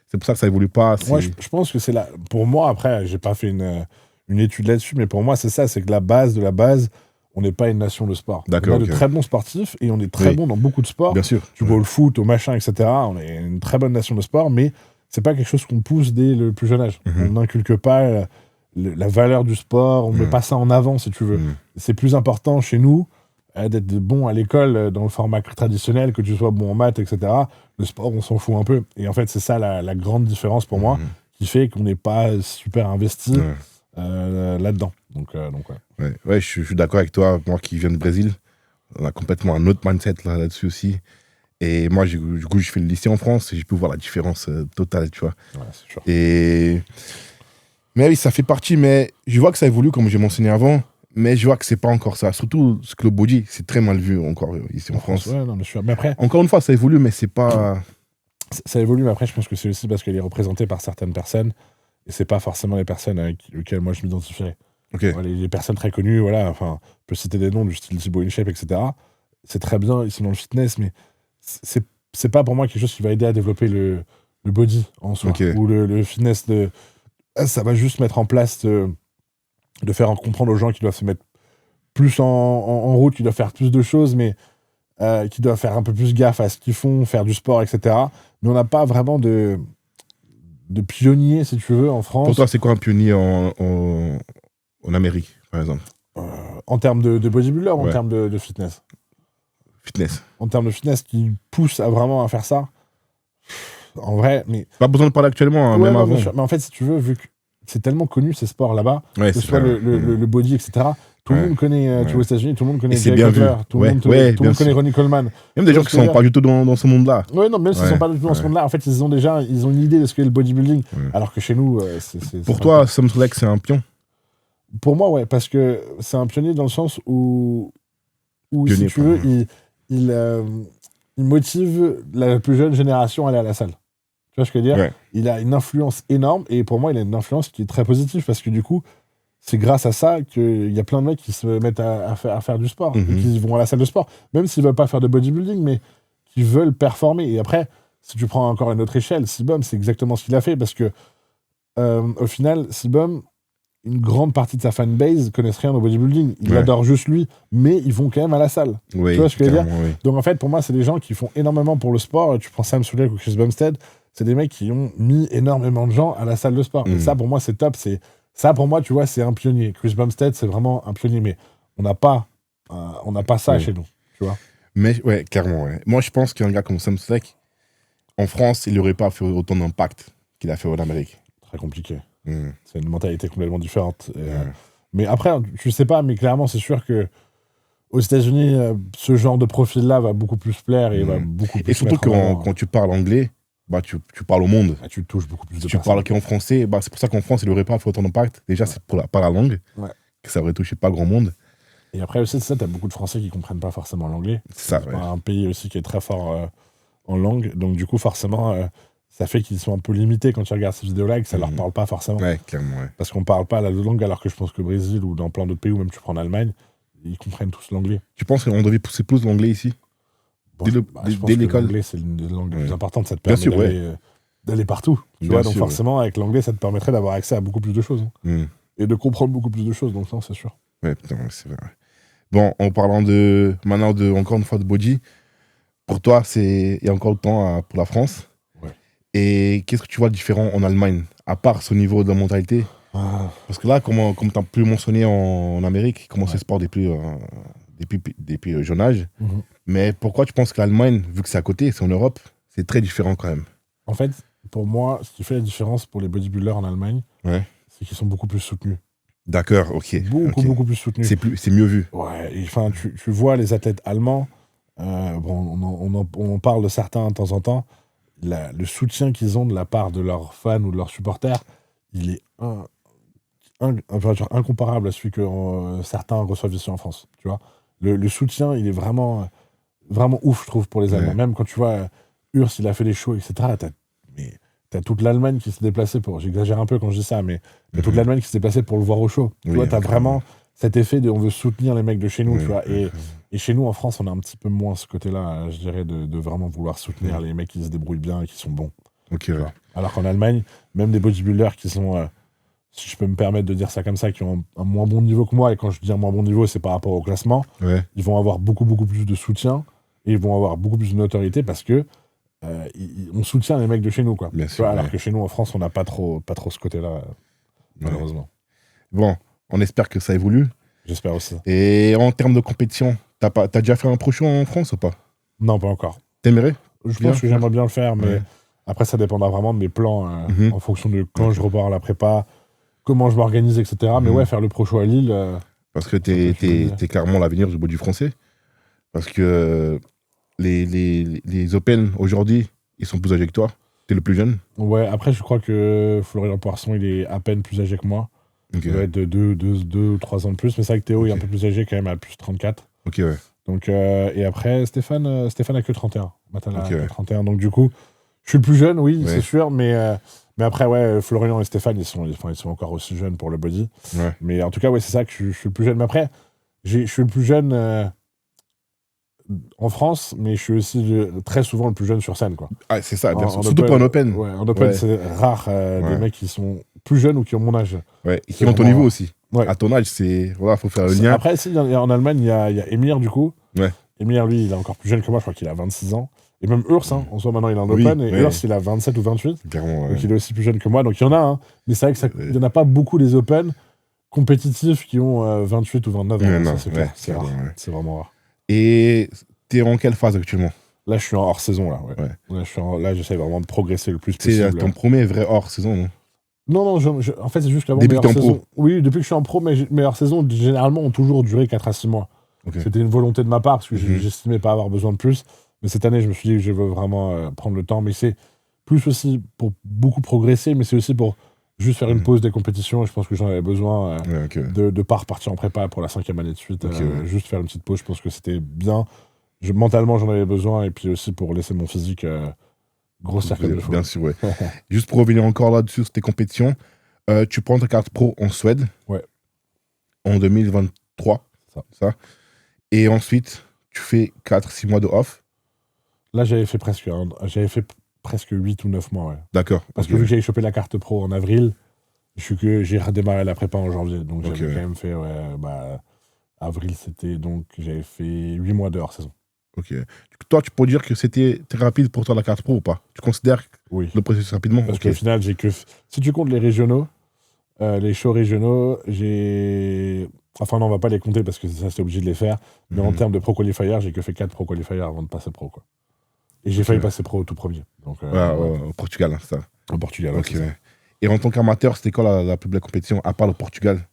C'est pour ça que ça évolue pas. Moi, je pense que c'est là. Pour moi, après, j'ai pas fait une étude là-dessus, mais pour moi, c'est ça, c'est que la base de la base, on n'est pas une nation de sport. On a de très bons sportifs et on est très bons dans beaucoup de sports. Bien sûr. Tu vois, le foot, au machin, etc. On est une très bonne nation de sport, mais c'est pas quelque chose qu'on pousse dès le plus jeune âge. On n'inculque pas la valeur du sport, on ne met pas ça en avant, si tu veux. C'est plus important chez nous d'être bon à l'école dans le format traditionnel, que tu sois bon en maths, etc. Le sport, on s'en fout un peu. Et en fait, c'est ça la grande différence pour moi, qui fait qu'on n'est pas super investi là-dedans. Donc, ouais, je suis d'accord avec toi. Moi qui viens du Brésil, on a complètement un autre mindset là-dessus aussi. Et moi, du coup, je fais le lycée en France et j'ai pu voir la différence totale, tu vois. Ouais, c'est sûr. Mais oui, ça fait partie, mais je vois que ça évolue, comme j'ai mentionné avant. Mais je vois que c'est pas encore ça. Surtout ce club body, c'est très mal vu encore ici en France. Ouais, non, mais sûr. Mais après, encore une fois, ça évolue, mais c'est pas. Ça évolue, mais après, je pense que c'est aussi parce qu'elle est représentée par certaines personnes. Et c'est pas forcément les personnes avec lesquelles moi je m'identifierais. Okay. Les personnes très connues, voilà, enfin, je peux citer des noms du style Thibaut InShape, etc. C'est très bien, ils sont dans le fitness, mais c'est pas pour moi quelque chose qui va aider à développer le body en soi. Okay. Ou le fitness ça va juste mettre en place de faire comprendre aux gens qu'ils doivent se mettre plus en route, qu'ils doivent faire plus de choses, mais qu'ils doivent faire un peu plus gaffe à ce qu'ils font, faire du sport, etc. Mais on n'a pas vraiment de pionnier, si tu veux, en France. Pour toi, c'est quoi un pionnier en Amérique, par exemple? En termes de bodybuilder ou en termes de fitness? Fitness. En termes de fitness, qui pousse vraiment à faire ça? En vrai, mais... Pas besoin de parler actuellement, même avant. Mais en fait, si tu veux, vu que c'est tellement connu, ces sports là-bas, que ce soit le body, etc., tout le monde connaît, tu vois, aux États-Unis, tout le monde connaît Jay Cutler, tout le monde connaît Ronnie Coleman. Même des gens qui ne sont pas du tout dans ce monde-là. Ouais, non, même s'ils ne sont pas du tout dans ce monde-là, en fait, ils ont une idée de ce qu'est le bodybuilding, alors que chez nous, c'est pour toi, Sam Sulek, c'est un pion? Pour moi, ouais, parce que c'est un pionnier dans le sens où pionnier, si tu veux, il motive la plus jeune génération à aller à la salle. Tu vois ce que je veux dire? Il a une influence énorme, et pour moi, il a une influence qui est très positive, parce que du coup, c'est grâce à ça qu'il y a plein de mecs qui se mettent à faire du sport, et qui vont à la salle de sport, même s'ils ne veulent pas faire de bodybuilding, mais qui veulent performer. Et après, si tu prends encore une autre échelle, Sibum, c'est exactement ce qu'il a fait, parce que au final, Sibum, une grande partie de sa fanbase connaissent rien au bodybuilding. Ils adorent juste lui, mais ils vont quand même à la salle. Oui, tu vois ce que je veux dire? Oui. Donc en fait, pour moi, c'est des gens qui font énormément pour le sport. Tu prends Sam Sulek ou Chris Bumstead, c'est des mecs qui ont mis énormément de gens à la salle de sport. Et ça, pour moi, c'est top. Ça, pour moi, tu vois, c'est un pionnier. Chris Bumstead, c'est vraiment un pionnier, mais on n'a pas ça chez nous, tu vois. Mais ouais, clairement. Ouais. Moi, je pense qu'un gars comme Sam Sulek, en France, il n'aurait pas fait autant d'impact qu'il a fait en Amérique. Très compliqué. C'est une mentalité complètement différente. Mais après, je sais pas, mais clairement, c'est sûr que aux États-Unis, ce genre de profil-là va beaucoup plus plaire et va beaucoup plus. Et surtout quand tu parles anglais, tu parles au monde. Tu touches beaucoup plus de personnes. Tu parles qu'en français, c'est pour ça qu'en France, il n'aurait pas fait autant d'impact. Déjà, c'est par la langue, que ça aurait touché pas grand monde. Et après aussi, c'est ça, t'as beaucoup de Français qui comprennent pas forcément l'anglais. C'est ça, un pays aussi qui est très fort en langue. Donc du coup, forcément, ça fait qu'ils sont un peu limités quand tu regardes ces vidéos-là et que ça leur parle pas forcément. Ouais, clairement, ouais. Parce qu'on parle pas la langue, alors que je pense que au Brésil ou dans plein d'autres pays, ou même tu prends en Allemagne, ils comprennent tous l'anglais. Tu penses qu'on devait pousser plus l'anglais ici? Bon, dès l'école. L'anglais, c'est l'une des langues les plus importantes. Ça te permet d'aller partout. Tu vois, donc forcément, avec l'anglais, ça te permettrait d'avoir accès à beaucoup plus de choses. Et de comprendre beaucoup plus de choses. Donc ça, c'est sûr. Ouais, putain, c'est vrai. Bon, en parlant maintenant encore une fois de body, pour toi, il y a encore le temps pour la France. Ouais. Et qu'est-ce que tu vois de différent en Allemagne, à part ce niveau de la mentalité? Parce que là, comme tu as pu mentionner en Amérique, ils commencent le sport depuis jeune âge. Mais pourquoi tu penses que l'Allemagne, vu que c'est à côté, c'est en Europe, c'est très différent quand même? En fait, pour moi, ce qui fait la différence pour les bodybuilders en Allemagne, c'est qu'ils sont beaucoup plus soutenus. D'accord, ok. Beaucoup plus soutenus. C'est mieux vu. Ouais, enfin, tu vois les athlètes allemands, on en parle de certains de temps en temps, le soutien qu'ils ont de la part de leurs fans ou de leurs supporters, il est incomparable à celui que certains reçoivent ici en France. Tu vois, le soutien, il est vraiment, vraiment ouf, je trouve, pour les Allemands. Même quand tu vois Urs, il a fait des shows, etc., t'as toute l'Allemagne qui s'est déplacée pour... J'exagère un peu quand je dis ça, mais t'as toute l'Allemagne qui s'est déplacée pour le voir au show. Tu vois, t'as vraiment cet effet de on veut soutenir les mecs de chez nous, tu vois. Et chez nous, en France, on a un petit peu moins ce côté-là, je dirais, de vraiment vouloir soutenir les mecs qui se débrouillent bien et qui sont bons. Alors qu'en Allemagne, même des bodybuilders qui sont, si je peux me permettre de dire ça comme ça, qui ont un moins bon niveau que moi, et quand je dis un moins bon niveau, c'est par rapport au classement, ils vont avoir beaucoup plus de soutien et ils vont avoir beaucoup plus de notoriété parce que on soutient les mecs de chez nous, quoi. Alors que chez nous, en France, on n'a pas trop ce côté-là, malheureusement. Bon, on espère que ça évolue. J'espère aussi. Et en termes de compétition, t'as déjà fait un pro show en France ou pas? Non, pas encore. T'aimerais? Je pense que j'aimerais bien le faire, mais après, ça dépendra vraiment de mes plans en fonction de quand je repars à la prépa, comment je m'organise, etc. Mais ouais, faire le pro show à Lille... parce que t'es clairement l'avenir du body français. Parce que les Open, aujourd'hui, ils sont plus âgés que toi. T'es le plus jeune. Ouais, après, je crois que Florian Poisson, il est à peine plus âgé que moi. Il doit être de 2 ou 3 ans de plus. Mais c'est vrai que Théo est un peu plus âgé, quand même, à plus 34. Ok, ouais. Donc, et après, Stéphane a que 31. Matala a 31. Donc, du coup, je suis le plus jeune, oui, c'est sûr. Mais après, ouais, Florian et Stéphane, ils sont encore aussi jeunes pour le body. Mais en tout cas, ouais, c'est ça que je suis le plus jeune. Mais après, je suis le plus jeune... en France, mais je suis aussi très souvent le plus jeune sur scène, quoi. Ah, c'est ça, bien sûr. Surtout pour un Open. Ouais, en Open, c'est rare des mecs qui sont plus jeunes ou qui ont mon âge. Ouais, et qui ont ton niveau aussi. À ton âge, faut faire le lien. Après, en Allemagne, il y a Emir, du coup. Emir, lui, il est encore plus jeune que moi, je crois qu'il a 26 ans. Et même Urs, en soi, maintenant, il est en Open. Et Urs, il a 27 ou 28. Clairement, donc, il est aussi plus jeune que moi. Donc, il y en a, hein. Mais c'est vrai qu'il n'y en a pas beaucoup des Open compétitifs qui ont 28 ou 29 ans. C'est rare. C'est vraiment rare. Et t'es en quelle phase actuellement? Là, je suis en hors-saison, là. Là, j'essaie vraiment de progresser le plus possible. C'est ton premier vrai hors-saison, non? Non, en fait, c'est juste qu'avant mes hors-saison. Oui, depuis que je suis en pro, mes hors-saisons, généralement, ont toujours duré 4 à 6 mois. C'était une volonté de ma part, parce que j'estimais pas avoir besoin de plus. Mais cette année, je me suis dit que je veux vraiment prendre le temps. Mais c'est plus aussi pour beaucoup progresser, mais c'est aussi pour juste faire une pause des compétitions. Et je pense que j'en avais besoin de pas repartir en prépa pour la 5e année de suite. Juste faire une petite pause, je pense que c'était bien. Mentalement, j'en avais besoin. Et puis aussi pour laisser mon physique grossir comme il faut. Bien sûr, ouais. Juste pour revenir encore là-dessus sur tes compétitions, tu prends ta carte pro en Suède. En 2023. Ça. Et ensuite, tu fais 4-6 mois de off. Là, j'avais fait presque 8 ou 9 mois. D'accord. Parce que vu que j'avais chopé la carte pro en avril, j'ai redémarré la prépa en janvier. Donc j'avais quand même fait... avril, c'était donc... J'avais fait 8 mois de hors-saison. Ok. Toi, tu peux dire que c'était très rapide pour toi la carte pro ou pas? Tu considères le processus rapidement? Parce qu'au final, si tu comptes les régionaux, les shows régionaux, j'ai... Enfin non, on va pas les compter parce que ça, c'est obligé de les faire. Mais en termes de pro qualifier, j'ai que fait 4 pro qualifiers avant de passer pro, quoi. Et j'ai failli passer pro au tout premier. Donc, au Portugal, hein, ça. Au Portugal, Et en tant qu'amateur, c'était quoi la plus belle compétition, à part le Portugal?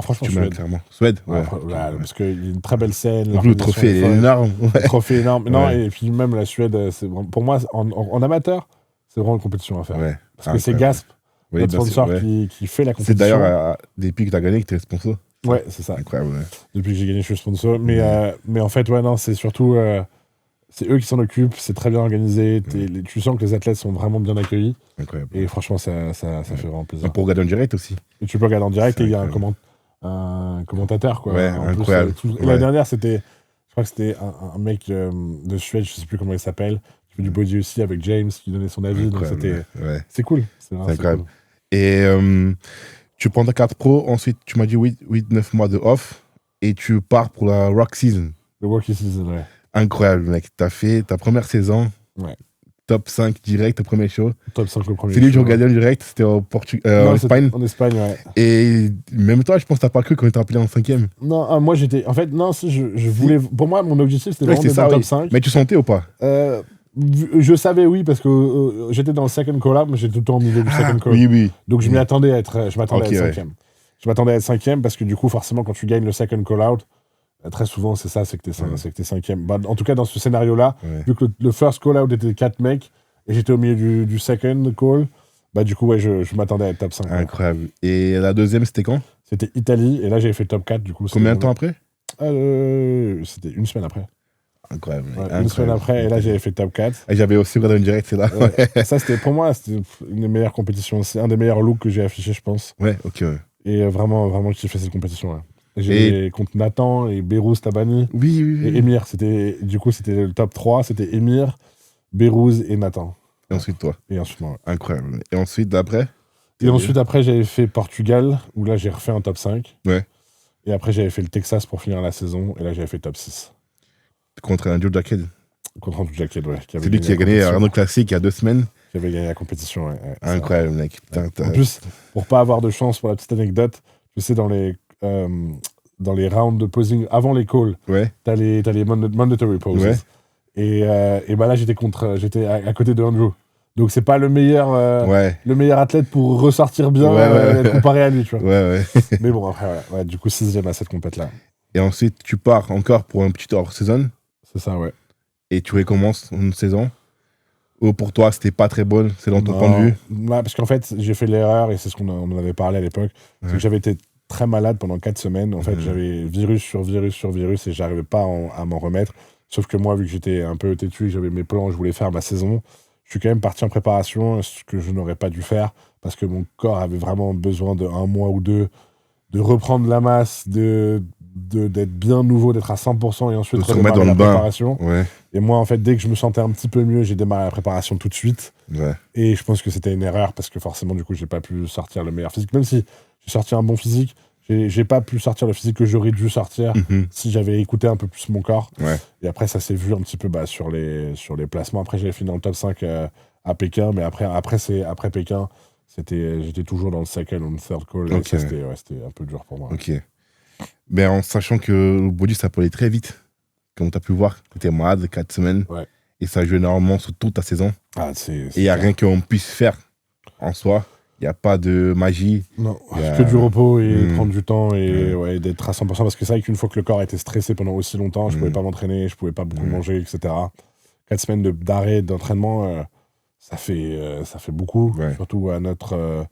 Franchement, Suède. Clairement. Suède, parce qu'il y a une très belle scène. Le trophée est énorme. Le trophée est énorme. Non, et puis même la Suède, pour moi, en amateur, c'est vraiment une compétition à faire. Parce que c'est Gasp, notre sponsor, qui fait la compétition. C'est d'ailleurs des pics que tu as gagné que tu es sponsor. Ouais, c'est ça. Incroyable. Ouais. Depuis que j'ai gagné, je suis sponsor. Mais en fait, ouais, non, c'est surtout. C'est eux qui s'en occupent, c'est très bien organisé. Tu sens que les athlètes sont vraiment bien accueillis. Incroyable. Et franchement, ça fait vraiment plaisir. On peut regarder en direct aussi. Et tu peux regarder en direct et il y a un commentateur. Quoi. Ouais, en incroyable. Plus, l'année dernière, je crois que c'était un mec de Suède, je sais plus comment il s'appelle, qui fait du body aussi avec James, qui donnait son avis. Donc c'est cool. C'est incroyable. Cool. Et tu prends ta carte pro, ensuite tu m'as dit 8-9 mois de off et tu pars pour la Rock Season. Le Rocky Season, ouais. Incroyable, mec. T'as fait ta première saison. Ouais. Top 5 direct, le premier show. Top 5 le premier show. C'est lui que je regardais en direct, c'était en Espagne. En Espagne, ouais. Et même toi, je pense que t'as pas cru quand on t'a appelé en 5e. Non, moi j'étais. En fait, non, si je voulais. Pour moi, mon objectif c'était vraiment d'être dans le top 5. Mais tu sentais ou pas Je savais oui, parce que j'étais dans le second call-up, mais j'étais tout le temps au milieu du second call. Oui. Donc je m'attendais à être 5e. Je m'attendais à être 5e parce que du coup, forcément, quand tu gagnes le second call-out, très souvent, c'est que t'es 5e. Bah, en tout cas, dans ce scénario-là, vu que le first call-out était 4 mecs et j'étais au milieu du second call, bah du coup, ouais, je m'attendais à être top 5. Incroyable. Ouais. Et la deuxième, c'était quand? C'était Italie, et là, j'avais fait top 4. Du coup, combien de temps après? C'était une semaine après. Incroyable. Une semaine après, et là, j'avais fait top 4. Et j'avais aussi regardé en direct, c'est là. Ça, pour moi, c'était une des meilleures compétitions. C'est un des meilleurs looks que j'ai affiché, je pense. Ouais, ok. Ouais. Et vraiment, j'ai fait cette compétition-là. J'ai contre Nathan et Bérouz Tabani. Oui. Et Emir. Du coup, c'était le top 3. C'était Emir, Bérouz et Nathan. Et ensuite, toi. Et ensuite, moi. Ouais. Incroyable. Et ensuite, d'après après, j'avais fait Portugal, où là, j'ai refait un top 5. Ouais. Et après, j'avais fait le Texas pour finir la saison. Et là, j'avais fait top 6. Contre Andrew Jacked. Contre Andrew Jacked, ouais. C'est lui qui a gagné Arnaud Classique il y a 2 semaines. Qui avait gagné la compétition, ouais. Incroyable, mec. Putain, en plus, pour pas avoir de chance, pour la petite anecdote, tu sais, dans les rounds de posing avant les calls, t'as les mandatory poses. Ouais. Et bah là, j'étais à côté de Andrew. Donc c'est pas le meilleur athlète pour ressortir bien comparé à lui, tu vois. Ouais. Mais bon, après, du coup, 6e à cette compète-là. Et ensuite, tu pars encore pour un petit hors-saison. C'est ça, ouais. Et tu recommences une saison. Ou pour toi, c'était pas très bonne, c'est dans ton point de vue? Parce qu'en fait, j'ai fait l'erreur, et c'est ce qu'on en avait parlé à l'époque, c'est que j'avais été très malade pendant 4 semaines. En fait, j'avais virus sur virus et j'arrivais pas à m'en remettre. Sauf que moi, vu que j'étais un peu têtu, j'avais mes plans, je voulais faire ma saison, je suis quand même parti en préparation, ce que je n'aurais pas dû faire, parce que mon corps avait vraiment besoin de 1 mois ou 2 de reprendre la masse, d'être bien nouveau, d'être à 100% et ensuite de se remettre dans le bain. Préparation. Ouais. Et moi, en fait, dès que je me sentais un petit peu mieux, j'ai démarré la préparation tout de suite. Ouais. Et je pense que c'était une erreur parce que forcément, du coup, j'ai pas pu sortir le meilleur physique. Même si j'ai sorti un bon physique, j'ai pas pu sortir le physique que j'aurais dû sortir si j'avais écouté un peu plus mon corps. Ouais. Et après, ça s'est vu un petit peu sur les placements. Après, j'avais fini dans le top 5 à Pékin, mais après Pékin, j'étais toujours dans le second ou le third call. Okay. C'était un peu dur pour moi. Ok. Ben, en sachant que le body, ça peut aller très vite. Comme tu as pu voir, tu étais malade 4 semaines. Ouais. Et ça joue énormément sur toute ta saison. Et il n'y a rien qu'on puisse faire en soi. Il n'y a pas de magie. Non, que du repos et prendre du temps et d'être à 100%. Parce que c'est vrai qu'une fois que le corps était stressé pendant aussi longtemps, je ne pouvais pas m'entraîner, je ne pouvais pas beaucoup manger, etc. 4 semaines d'arrêt d'entraînement, ça fait beaucoup, surtout à notre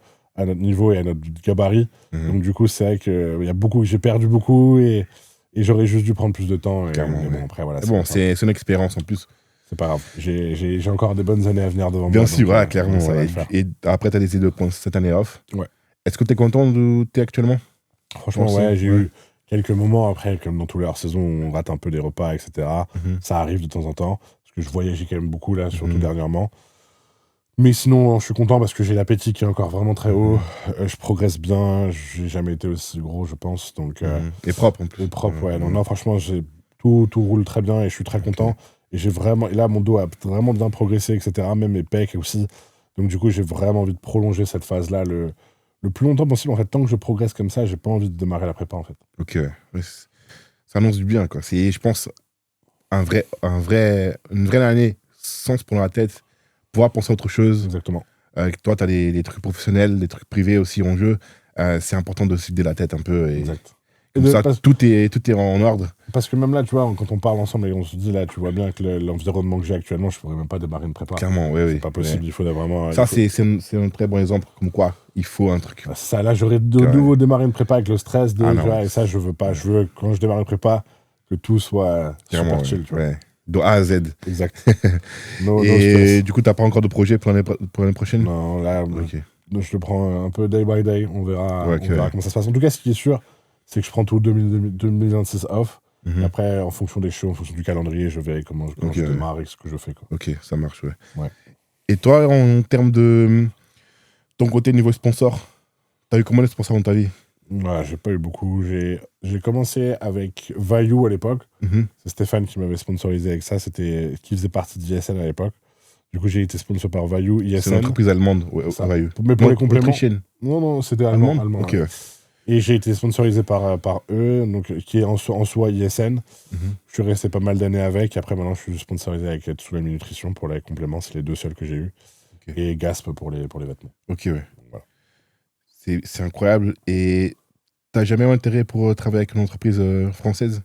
niveau et à notre gabarit. Donc du coup, c'est vrai que j'ai perdu beaucoup et j'aurais juste dû prendre plus de temps. Bon, après, voilà, c'est une expérience en plus. C'est pas grave. J'ai encore des bonnes années à venir devant moi. Bien sûr, clairement. Et après, tu as décidé de prendre cette année off. Ouais. Est-ce que tu es content d'où tu es actuellement? Franchement, j'ai eu quelques moments après, comme dans tous les hors-saisons, on rate un peu des repas, etc. Ça arrive de temps en temps. Parce que je voyageais quand même beaucoup, là, surtout dernièrement. Mais sinon, je suis content parce que j'ai l'appétit qui est encore vraiment très haut. Je progresse bien. J'ai jamais été aussi gros, je pense. Donc, et propre en plus. Et propre, ouais. Non, franchement, tout roule très bien et je suis très content. Et là, mon dos a vraiment bien progressé, etc. Même mes pecs aussi. Donc, du coup, j'ai vraiment envie de prolonger cette phase-là le plus longtemps possible. En fait, tant que je progresse comme ça, j'ai pas envie de démarrer la prépa, en fait. Ok. Ça annonce du bien, quoi. C'est, je pense, une vraie année sans se prendre la tête, pouvoir penser à autre chose. Exactement. Toi, tu as des trucs professionnels, des trucs privés aussi en jeu. C'est important de se vider la tête un peu. Et exact. Comme ça, tout est en ordre. Parce que même là, tu vois, quand on parle ensemble et on se dit, là, tu vois bien que l'environnement que j'ai actuellement, je pourrais même pas démarrer une prépa. Clairement, oui. C'est pas possible, il faut vraiment... Ça, c'est un très bon exemple, comme quoi il faut un truc. Ça, là, j'aurais de nouveau démarré une prépa avec le stress déjà, et ça, je veux pas. Je veux, quand je démarre une prépa, que tout soit super chill, tu vois. Ouais. De A à Z. Exact. Et du coup, t'as pas encore de projet pour l'année prochaine? Non, là, je le prends un peu day by day. On verra comment ça se passe. En tout cas, ce qui est sûr, c'est que je prends tout 2026 off. Et après, en fonction des shows, en fonction du calendrier, je verrai comment je démarre et ce que je fais. Quoi. Ok, ça marche, ouais. Et toi, en termes de ton côté niveau sponsor, t'as eu combien de sponsors dans ta vie? Ouais, j'ai pas eu beaucoup. J'ai commencé avec Vayu à l'époque. C'est Stéphane qui m'avait sponsorisé avec ça. Qui faisait partie d'ISN à l'époque. Du coup, j'ai été sponsor par Vayu, ISN. C'est une entreprise allemande, Vayu. Mais pour les compléments. Autrichienne. Non, c'était allemand. Ok, ouais. Et j'ai été sponsorisé par eux, donc, qui est en soi ISN. Je suis resté pas mal d'années avec. Après, maintenant, je suis sponsorisé avec Tsunami Nutrition pour les compléments. C'est les deux seuls que j'ai eu. Et Gasp pour les vêtements. Ok, ouais. Voilà. C'est incroyable. Et t'as jamais eu intérêt pour travailler avec une entreprise française?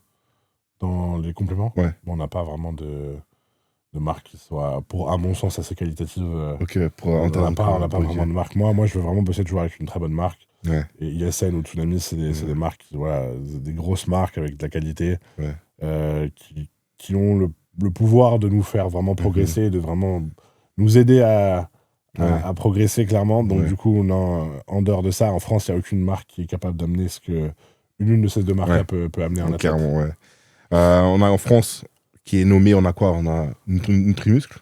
Dans les compléments? Ouais. Bon, on n'a pas vraiment de marque qui soit, à mon sens, assez qualitative. Ok, on n'a pas vraiment de marque. Moi, je veux vraiment bosser toujours avec une très bonne marque. Ouais. Et ISN ou Tsunami, c'est des marques, des grosses marques avec de la qualité, qui ont le pouvoir de nous faire vraiment progresser, de vraiment nous aider à progresser clairement. Donc du coup, en dehors de ça, en France, il n'y a aucune marque qui est capable d'amener ce que une de ces deux marques-là peut amener un athlète. Clairement, ouais. On a en France, qui est nommé, on a quoi? On a Nutrimuscle.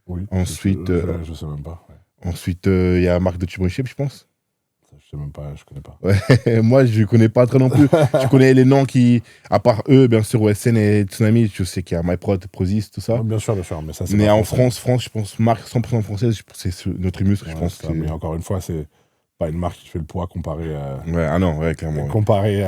Oui. Ensuite, je sais même pas. Ouais. Ensuite, il y a Marc de Chip, je pense. Je sais même pas, je connais pas. Ouais, moi, je connais pas très non plus. Je connais les noms qui, à part eux, bien sûr, OSN et Tsunami, je sais qu'il y a MyProt, Prozis, tout ça. Bien sûr, mais ça, c'est mais en France, je pense, marque 100% française, c'est Nutrimuscle, je pense. Mais encore une fois, c'est pas une marque qui fait le poids comparé à... clairement. Comparé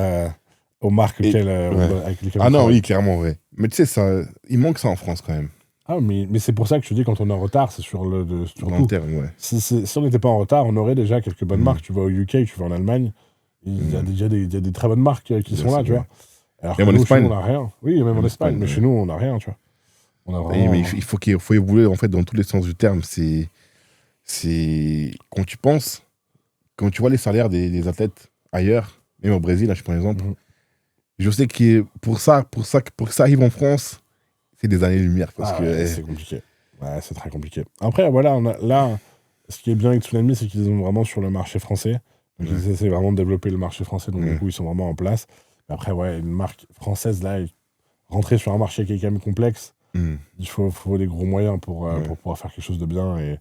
aux marques avec lesquelles Ah non, oui, clairement, ouais. Mais tu sais, il manque ça en France, quand même. Ah, mais c'est pour ça que je te dis, quand on est en retard, c'est sur le long terme, ouais. Si on n'était pas en retard, on aurait déjà quelques bonnes marques. Tu vas au UK, tu vas en Allemagne, il y a déjà des très bonnes marques qui sont là, tu vois. Alors que nous, chez nous, on n'a rien. Oui, même en Espagne, mais chez nous, on n'a rien, tu vois. On a vraiment... mais il faut évoluer, en fait, dans tous les sens du terme. C'est quand tu vois les salaires des athlètes ailleurs, même au Brésil, là, je prends l'exemple, je sais que pour que ça arrive en France, c'est des années-lumière. C'est compliqué. Ouais, c'est très compliqué. Après, voilà, là, ce qui est bien avec Tsunami, c'est qu'ils sont vraiment sur le marché français. Donc, ils essaient vraiment de développer le marché français. Donc, du coup, ils sont vraiment en place. Mais après, une marque française, là, rentrer sur un marché qui est quand même complexe, il faut des gros moyens pour pouvoir faire quelque chose de bien. Et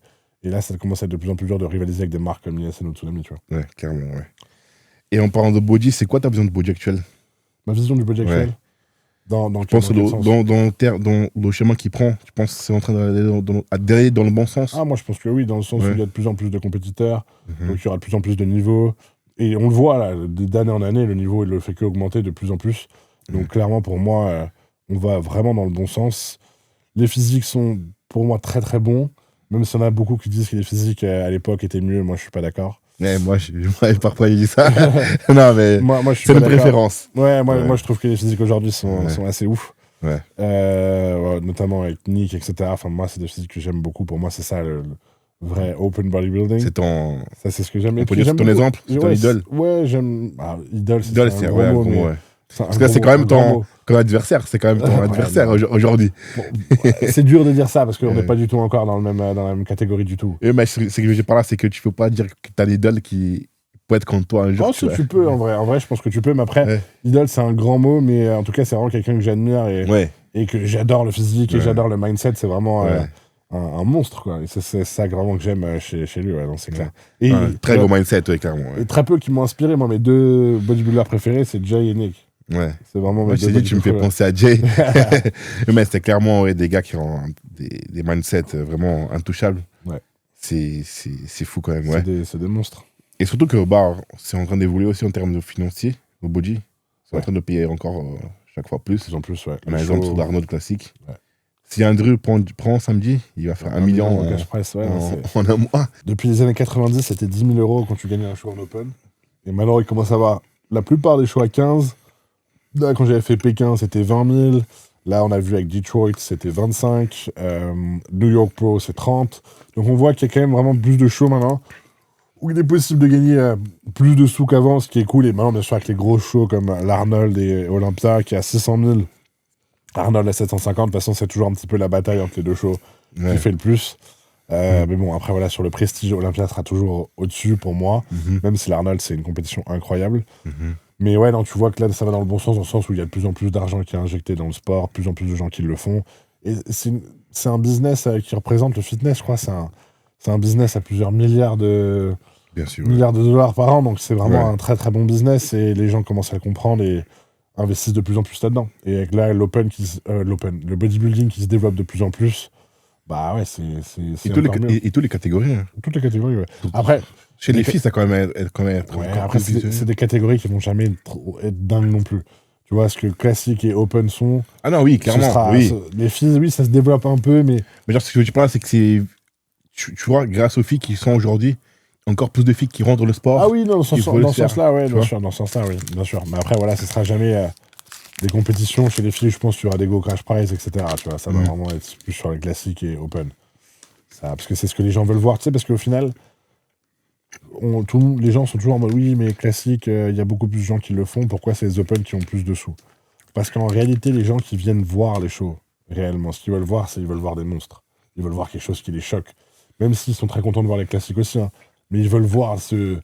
là, ça commence à être de plus en plus dur de rivaliser avec des marques comme l'ISN ou Tsunami, tu vois. Ouais, clairement, ouais. Et en parlant de body, c'est quoi ta vision de body actuelle? Ma vision du body actuel? Dans le chemin qu'il prend, tu penses que c'est en train d'aller dans le bon sens? Moi je pense que oui, dans le sens où il y a de plus en plus de compétiteurs, donc il y aura de plus en plus de niveaux, et on le voit là, d'année en année, le niveau il ne fait qu'augmenter de plus en plus, donc clairement pour moi, on va vraiment dans le bon sens. Les physiques sont pour moi très très bons, même s'il y en a beaucoup qui disent que les physiques à l'époque étaient mieux, moi je suis pas d'accord. Moi, parfois, il dit ça. Non, mais moi, c'est une préférence. Moi, je trouve que les physiques aujourd'hui sont assez ouf. Ouais. Notamment avec Nick, etc. Enfin, moi, c'est des physiques que j'aime beaucoup. Pour moi, c'est ça le vrai open bodybuilding. Ça, c'est ce que j'aime. On peut dire c'est ton exemple, c'est ton idole. Ouais, j'aime. Idole, c'est un gros mot. Parce que là, c'est quand même ton adversaire. C'est quand même ton adversaire aujourd'hui. C'est dur de dire ça parce qu'on n'est pas du tout encore dans la même catégorie du tout. Mais ce que je veux dire par là, c'est que tu ne peux pas dire que tu as l'idole qui peut être contre toi un jour. Tu peux, en vrai, je pense que tu peux. Mais après, idole, c'est un grand mot. Mais en tout cas, c'est vraiment quelqu'un que j'admire et que j'adore le physique et j'adore le mindset. C'est vraiment un monstre, quoi. Et c'est ça vraiment que j'aime chez lui, c'est clair. Et très gros mindset, clairement. Et très peu qui m'ont inspiré. Moi, mes deux bodybuilders préférés, c'est Jay et Nick. Ouais. C'est vraiment je t'ai dit, tu me fais penser à Jay. Mais c'est clairement des gars qui ont des mindsets vraiment intouchables. Ouais. C'est fou quand même. C'est des monstres. Et surtout que c'est en train d'évoluer aussi en termes de financiers, au body. C'est en train de payer encore chaque fois plus. En plus, ouais. On a l'exemple sur l'Arnold classique. Ouais. Si Andrew prend samedi, il va faire 1 million en cash price, en un mois. Depuis les années 90, c'était 10 000 € quand tu gagnais un show en open. Et maintenant, il commence à avoir la plupart des shows à 15. Là, quand j'avais fait Pékin, c'était 20 000. Là, on a vu avec Detroit, c'était 25. New York Pro, c'est 30. Donc, on voit qu'il y a quand même vraiment plus de shows maintenant, où il est possible de gagner plus de sous qu'avant, ce qui est cool. Et maintenant, bien sûr, avec les gros shows comme l'Arnold et Olympia, qui est à 600 000. Arnold à 750. De toute façon, c'est toujours un petit peu la bataille entre les deux shows qui fait le plus. Mais bon, après, voilà, sur le prestige, Olympia sera toujours au-dessus pour moi, même si l'Arnold, c'est une compétition incroyable. Mais ouais, non, tu vois que là, ça va dans le bon sens, dans le sens où il y a de plus en plus d'argent qui est injecté dans le sport, de plus en plus de gens qui le font. Et c'est un business qui représente le fitness, je crois. C'est un business à plusieurs milliards de dollars par an, donc c'est vraiment un très très bon business et les gens commencent à le comprendre et investissent de plus en plus là-dedans. Et avec là, le bodybuilding qui se développe de plus en plus, bah ouais, c'est et toutes les catégories. Hein. Toutes les catégories, ouais. Après, chez les filles, ça quand même après, c'est des catégories qui vont jamais être dingues non plus. Tu vois, ce que classique et open sont. Ah non, oui, clairement. Les filles, oui, ça se développe un peu, mais. Mais genre, ce que je veux dire par là, c'est que c'est. Tu vois, grâce aux filles qui sont aujourd'hui, encore plus de filles qui rentrent dans le sport. Ah oui, non, dans ce sens-là, ouais, bien sûr, dans ce sens-là, oui, bien sûr. Mais après, voilà, ce sera jamais des compétitions chez les filles, je pense, qu'il y aura des Go Crash Prize, etc. Tu vois, ça va vraiment être plus sur les classiques et open. Ça, parce que c'est ce que les gens veulent voir, tu sais, parce qu'au final. Les gens sont toujours en mode oui, mais classique, il y a beaucoup plus de gens qui le font. Pourquoi c'est les open qui ont plus de sous? Parce qu'en réalité, les gens qui viennent voir les shows, réellement, ce qu'ils veulent voir, c'est qu'ils veulent voir des monstres. Ils veulent voir quelque chose qui les choque. Même s'ils sont très contents de voir les classiques aussi. Hein. Mais ils veulent voir ce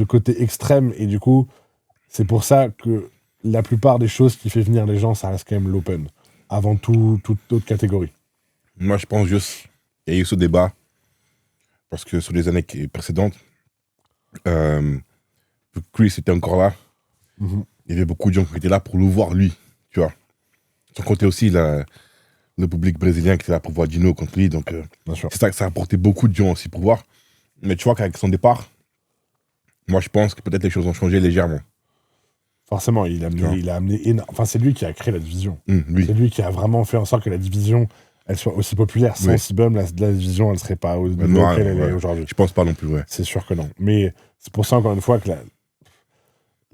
côté extrême. Et du coup, c'est pour ça que la plupart des choses qui fait venir les gens, ça reste quand même l'open. Avant toute autre catégorie. Moi, je pense juste qu'il y a eu ce débat. Parce que sur les années précédentes, Chris était encore là. Il y avait beaucoup de gens qui étaient là pour le voir, lui. Tu vois. Sans compter aussi le public brésilien qui était là pour voir Dino contre lui. Donc, c'est ça, ça a apporté beaucoup de gens aussi pour voir. Mais tu vois qu'avec son départ, moi, je pense que peut-être les choses ont changé légèrement. Forcément, il a amené enfin, c'est lui qui a créé la division. C'est lui qui a vraiment fait en sorte que la division... elle soit aussi populaire. Sans Sibum, la division, elle ne serait pas au niveau auquel elle est aujourd'hui. Je pense pas non plus, C'est sûr que non. Mais c'est pour ça, encore une fois, que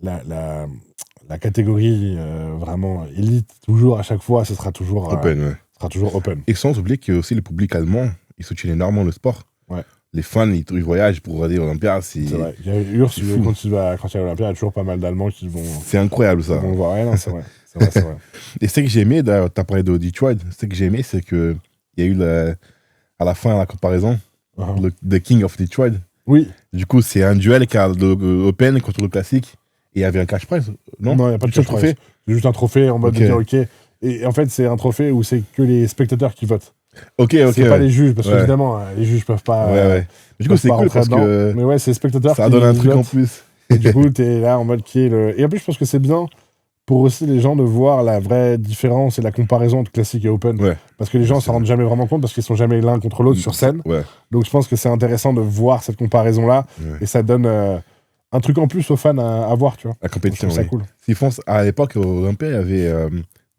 la catégorie vraiment élite, toujours, à chaque fois, ce sera toujours open. Et sans oublier qu'il y a aussi le public allemand, ils soutiennent énormément le sport. Les fans, ils voyagent pour regarder l'Olympia. C'est vrai. Il y a Urs, quand il y a l'Olympia, il y a toujours pas mal d'Allemands qui vont... C'est incroyable, ça. Vont voir. Ouais, non, c'est vrai. C'est vrai. Et ce que j'ai aimé, tu as parlé de Detroit, ce que j'ai aimé, c'est qu'il y a eu à la fin la comparaison, The King of Detroit. Oui. Du coup, c'est un duel qui a l'Open contre le classique. Et il y avait un cash prize, non? Non, il n'y a pas de cash prize. C'est juste un trophée en mode de dire OK. Et en fait, c'est un trophée où c'est que les spectateurs qui votent. C'est pas les juges, parce qu'évidemment, les juges peuvent pas. Du coup, c'est cool parce que. Mais ouais, c'est les spectateurs ça donne un truc en plus. Et du coup, t'es là en mode qui est le. Et en plus, je pense que c'est bien pour aussi les gens de voir la vraie différence et la comparaison entre classique et open. Parce que les gens s'en rendent jamais vraiment compte parce qu'ils sont jamais l'un contre l'autre sur scène. Donc je pense que c'est intéressant de voir cette comparaison-là et ça donne un truc en plus aux fans à voir, tu vois. La compétition, c'est cool. À l'époque, au Olympia, il y avait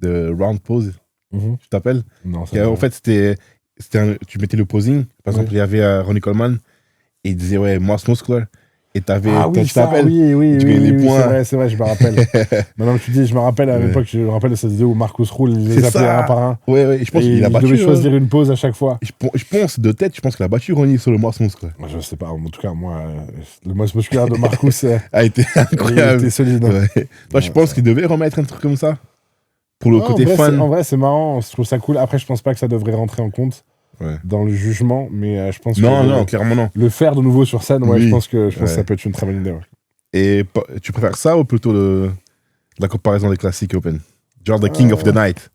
The Round Pose. Tu t'appelles? Non, en fait, tu mettais le posing. Par exemple, il y avait Ronnie Coleman et il disait, ouais, Mass Muscular. Et t'avais. Tu t'appelles? Oui, tu gagnes les points. C'est vrai, je me rappelle. Maintenant que tu dis, je me rappelle à l'époque, je me rappelle de cette vidéo où Marcus Ruhl les appelait un par un. Ouais, je pense qu'il a battu. Il devait choisir une pause à chaque fois. Je pense, de tête, qu'il a battu Ronnie sur le Mass Muscular. Je sais pas, en tout cas, moi, le Mass Muscular de Marcus a été incroyable. Il était solide. Moi, je pense qu'il devait remettre un truc comme ça. Pour le côté fan. En vrai, c'est marrant, je trouve ça cool. Après, je pense pas que ça devrait rentrer en compte dans le jugement, mais je pense que. Clairement non. Le faire de nouveau sur scène, je pense que ça peut être une très bonne idée. Et tu préfères ça ou plutôt la comparaison des classiques open? Genre The King of the Night?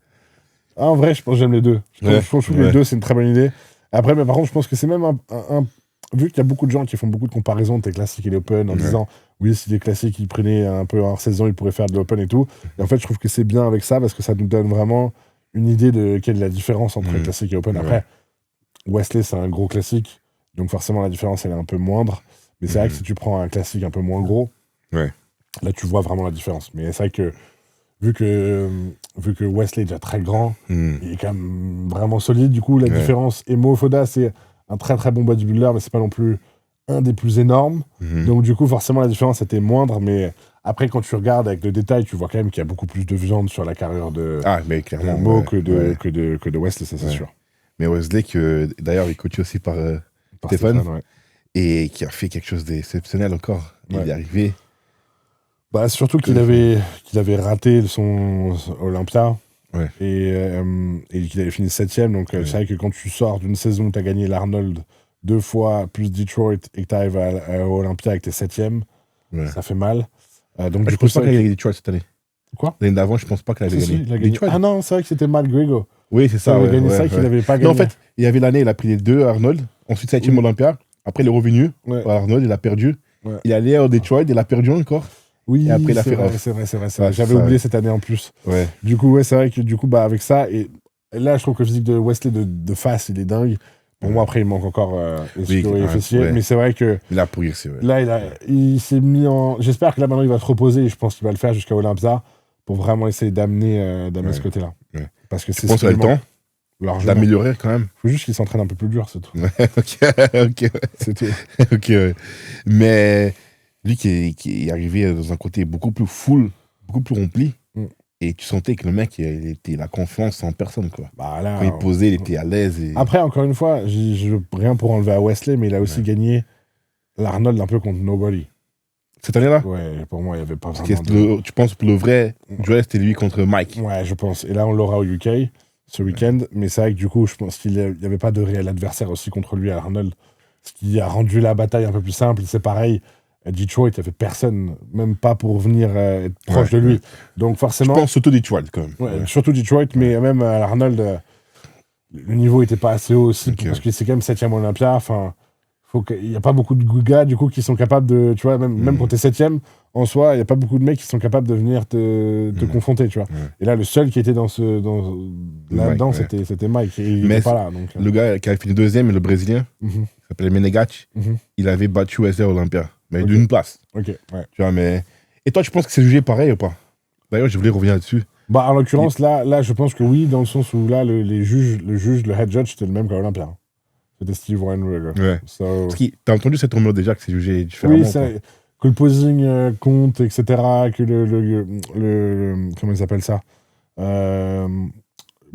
En vrai, je pense que j'aime les deux. Je trouve que les deux, c'est une très bonne idée. Après, mais par contre, je pense que c'est même vu qu'il y a beaucoup de gens qui font beaucoup de comparaisons de tes classiques et les open en disant oui, si les classiques ils prenaient un peu hors saison, ils pourraient faire de l'open et tout. Et en fait, je trouve que c'est bien avec ça parce que ça nous donne vraiment une idée de quelle est la différence entre les classiques et open. Après, Wesley, c'est un gros classique, donc forcément la différence elle est un peu moindre. Mais c'est vrai que si tu prends un classique un peu moins gros, là tu vois vraiment la différence. Mais c'est vrai que vu que Wesley est déjà très grand, il est quand même vraiment solide. Du coup, la différence, et Mo Foda, c'est un très très bon bodybuilder, mais c'est pas non plus un des plus énormes. Donc du coup, forcément, la différence était moindre. Mais Après, quand tu regardes avec le détail, tu vois quand même qu'il y a beaucoup plus de viande sur la carrière de clairement, Mo que de Wesley, ça c'est sûr. Mais Wesley, d'ailleurs, il est coaché aussi par Stéphane, et qui a fait quelque chose d'exceptionnel encore. Il est arrivé. Bah, surtout qu'il avait raté son Olympia. Ouais. Et qu'il avait fini 7ème. Donc, c'est vrai que quand tu sors d'une saison où tu as gagné l'Arnold 2 fois, plus Detroit, et que tu arrives à Olympia avec tes 7ème, ça fait mal. Donc, je pense pas qu'il a gagné Detroit cette année. Quoi? L'année d'avant, je pense pas qu'il avait gagné. Il a gagné. Ah non, c'est vrai que c'était mal Grego. Oui, c'est ça. Il avait gagné ça qu'il n'avait pas gagné. Non, en fait, il y avait l'année, il a pris les 2 Arnold, ensuite 7ème Olympia. Après, il est revenu à Arnold, il a perdu. Il est allé au Detroit, il a perdu encore. Oui, et après, c'est vrai. J'avais oublié cette année en plus. Ouais. Du coup, c'est vrai que avec ça, et là, je trouve que le physique de Wesley de face, il est dingue. Pour moi, après, il manque encore et fessier. Mais c'est vrai que. Il a progressé, là, il s'est mis en. J'espère que là, maintenant, il va se reposer. Et je pense qu'il va le faire jusqu'à Olympia pour vraiment essayer d'amener ce côté-là. Ouais. Parce que c'est qu'il a le temps d'améliorer quand même. Il faut juste qu'il s'entraîne un peu plus dur, c'est tout. Ok. C'est tout. Ok. Mais lui qui est arrivé dans un côté beaucoup plus full, beaucoup plus rempli. Et tu sentais que le mec, il était la confiance en personne, quoi. Bah là, quand il posait, il était à l'aise. Après, encore une fois, rien pour enlever à Wesley, mais il a aussi gagné l'Arnold un peu contre Nobody. Cette année-là? Ouais, pour moi, il n'y avait pas vraiment... Tu penses que le vrai duel, c'était lui contre Mike? Ouais, je pense. Et là, on l'aura au UK ce week-end. Mais c'est vrai que du coup, je pense qu'il n'y avait pas de réel adversaire aussi contre lui à Arnold. Ce qui a rendu la bataille un peu plus simple. C'est pareil. À Detroit, il n'y avait personne, même pas pour venir être proche de lui. Donc forcément... Je pense surtout Detroit, quand même. Ouais. Surtout Detroit, mais même à Arnold, le niveau n'était pas assez haut aussi, parce que c'est quand même 7ème Olympia. Enfin, il n'y a pas beaucoup de gars, du coup, qui sont capables de... Tu vois, même quand tu es 7ème, en soi, il n'y a pas beaucoup de mecs qui sont capables de venir te confronter, tu vois. Et là, le seul qui était là-dedans, c'était Mike. Et il n'était pas là. Donc, le gars qui a fini 2ème, le Brésilien, il s'appelait Menegatti, il avait battu Wesley Olympia. Mais d'une place. Ok, ouais. Tu vois, mais... Et toi, tu penses que c'est jugé pareil ou pas? D'ailleurs, je voulais revenir là-dessus. Bah, en l'occurrence, là, je pense que oui, dans le sens où là, le head judge, c'était le même qu'à Olympia. C'était Steve Weinberger. Ouais. Parce que t'as entendu cette rumeur déjà que c'est jugé différemment? Oui, que le posing compte, etc. Que comment ils appellent ça?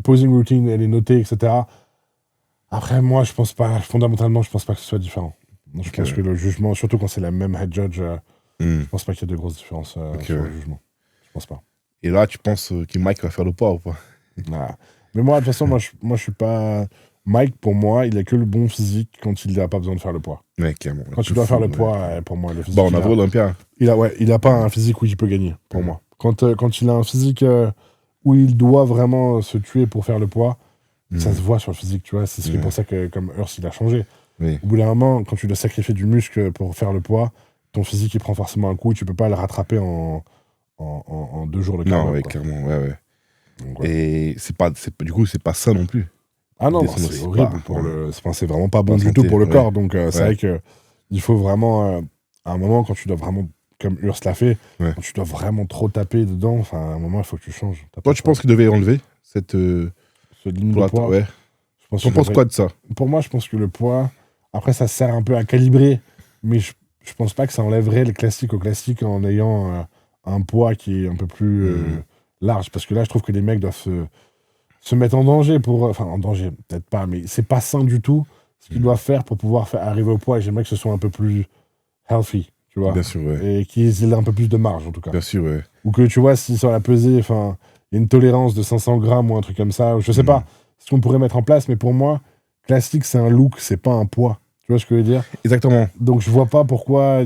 Posing routine, elle est notée, etc. Après, moi, je pense pas, fondamentalement, je pense pas que ce soit différent. Je pense que le jugement, surtout quand c'est la même head judge, je pense pas qu'il y ait de grosses différences sur le jugement. Je pense pas. Et là, tu penses que Mike va faire le poids ou pas? Mais moi, de toute façon, moi, je suis pas... Mike, pour moi, il a que le bon physique quand il n'a pas besoin de faire le poids. Ouais, clairement. Quand tu dois faire le poids, pour moi, le physique... Bon, on a vu Olympia. Il a pas un physique où il peut gagner, pour moi. Quand il a un physique où il doit vraiment se tuer pour faire le poids, ça se voit sur le physique, tu vois. C'est pour ça que, comme Hurst, il a changé. Oui. Au bout d'un moment, quand tu dois sacrifier du muscle pour faire le poids, ton physique, il prend forcément un coup et tu peux pas le rattraper en 2 jours de cardio. Non, ouais, clairement, ouais. Donc, et du coup, c'est pas ça non plus. Ah non, c'est horrible c'est vraiment pas bon du tout pour le corps. Donc, c'est vrai qu'il faut vraiment, à un moment, quand tu dois vraiment, comme Hurst l'a fait, quand tu dois vraiment trop taper dedans, à un moment, il faut que tu changes. Toi, tu penses qu'il devait enlever cette ligne de poids? Ouais. Tu penses quoi de ça? Pour moi, je pense que le poids, après, ça sert un peu à calibrer, mais je pense pas que ça enlèverait le classique au classique en ayant un poids qui est un peu plus large. Parce que là, je trouve que les mecs doivent se mettre en danger enfin, en danger, peut-être pas, mais c'est pas sain du tout ce qu'ils doivent faire pour pouvoir arriver au poids. Et j'aimerais que ce soit un peu plus healthy, tu vois. Bien sûr, ouais. Et qu'ils aient un peu plus de marge, en tout cas. Bien sûr, ouais. Ou que, tu vois, si sur la pesée, enfin, il y a une tolérance de 500 grammes ou un truc comme ça, je sais pas ce qu'on pourrait mettre en place, mais pour moi, classique, c'est un look, c'est pas un poids. Tu vois ce que je veux dire? Exactement. Donc, je vois pas pourquoi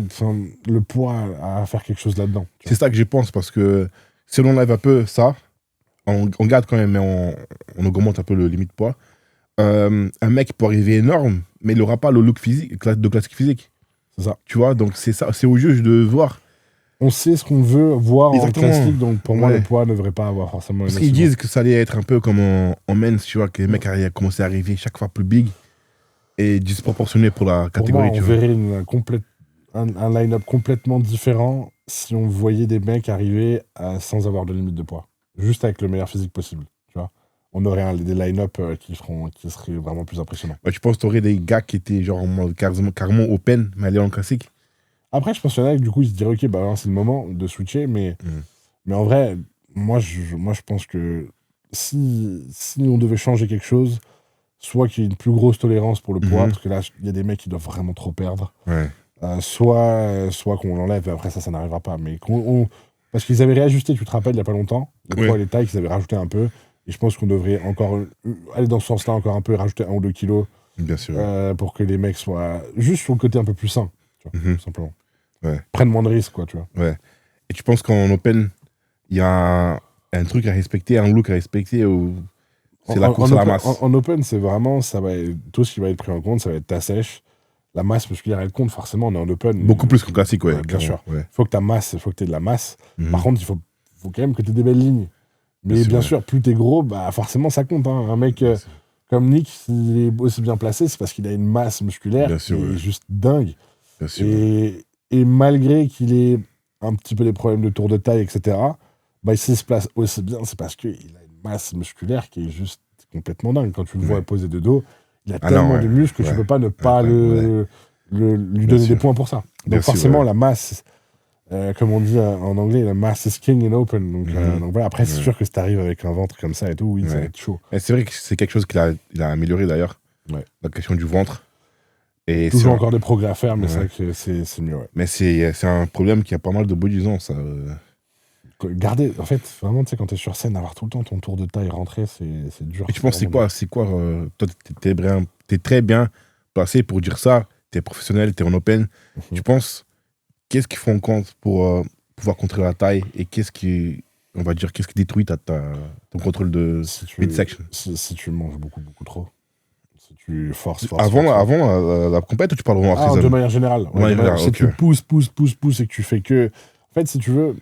le poids a à faire quelque chose là-dedans. C'est ça que je pense, parce que si on enlève un peu ça, on garde quand même, mais on augmente un peu le limite poids. Un mec peut arriver énorme, mais il n'aura pas le look physique, de classique physique. C'est ça. Tu vois, donc c'est ça, c'est au juge de voir. On sait ce qu'on veut voir en classique, donc pour moi, le poids ne devrait pas avoir forcément... Parce qu'ils disent que ça allait être un peu comme en men's, tu vois, que les mecs allaient commencer à arriver chaque fois plus big et disproportionné pour la catégorie. Pour moi, on verrait un line-up complètement différent si on voyait des mecs arriver sans avoir de limite de poids. Juste avec le meilleur physique possible, tu vois. On aurait des line-up qui seraient vraiment plus impressionnants. Tu penses que tu aurais des gars qui étaient genre en mode carrément open, mais aller en classique? Après, je pense qu'il y en a qui, du coup, ils se diraient, ok, bah, c'est le moment de switcher, mais en vrai, moi, je pense que si on devait changer quelque chose, soit qu'il y ait une plus grosse tolérance pour le poids, parce que là, il y a des mecs qui doivent vraiment trop perdre, soit qu'on l'enlève, et après, ça n'arrivera pas, mais parce qu'ils avaient réajusté, tu te rappelles, il n'y a pas longtemps, le poids et les tailles, qu'ils avaient rajouté un peu, et je pense qu'on devrait encore aller dans ce sens-là encore un peu et rajouter 1 ou 2 kilos. Bien sûr. Pour que les mecs soient juste sur le côté un peu plus sain, tu vois, tout simplement. Prennent moins de risques, quoi, tu vois. Ouais. Et tu penses qu'en open, il y a un truc à respecter, un look à respecter, ou c'est la course à la masse? En open, c'est vraiment, tout ce qui va être pris en compte, ça va être ta sèche. La masse musculaire, elle compte forcément, on est en open. Beaucoup plus qu'en classique, ouais. Bien sûr. Il faut que ta masse, il faut que tu aies de la masse. Par contre, il faut quand même que tu aies des belles lignes. Mais bien sûr, plus tu es gros, bah, forcément, ça compte. Hein. Un mec comme Nick, s'il est aussi bien placé, c'est parce qu'il a une masse musculaire qui est juste dingue. Et malgré qu'il ait un petit peu des problèmes de tour de taille, etc., bah, s'il se place aussi bien, c'est parce qu'il a une masse musculaire qui est juste complètement dingue. Quand tu le vois poser de dos, il a tellement de muscles que tu peux pas ne pas lui donner des points pour ça. Donc forcément, la masse, comme on dit en anglais, la mass is king in open. Donc voilà, après, c'est sûr que si t'arrives avec un ventre comme ça et tout, oui, ça va être chaud. Et c'est vrai que c'est quelque chose qu'il a amélioré d'ailleurs, la question du ventre. Et toujours encore des progrès à faire, mais c'est vrai que c'est mieux. Mais c'est un problème qui a pas mal de bodybuilders, ça. Garder, en fait, vraiment, tu sais, quand t'es sur scène, avoir tout le temps ton tour de taille rentré, c'est dur. Et tu penses, c'est quoi toi, t'es très bien placé pour dire ça, t'es professionnel, t'es en open. Tu penses, qu'est-ce qu'il faut en compte pour pouvoir contrôler la taille, et qu'est-ce qui détruit ton contrôle de midsection? Si tu manges beaucoup trop. Si tu forces. Avant la compète, ou tu parles vraiment après de manière générale. Si tu pousses et que tu fais que. En fait, si tu veux,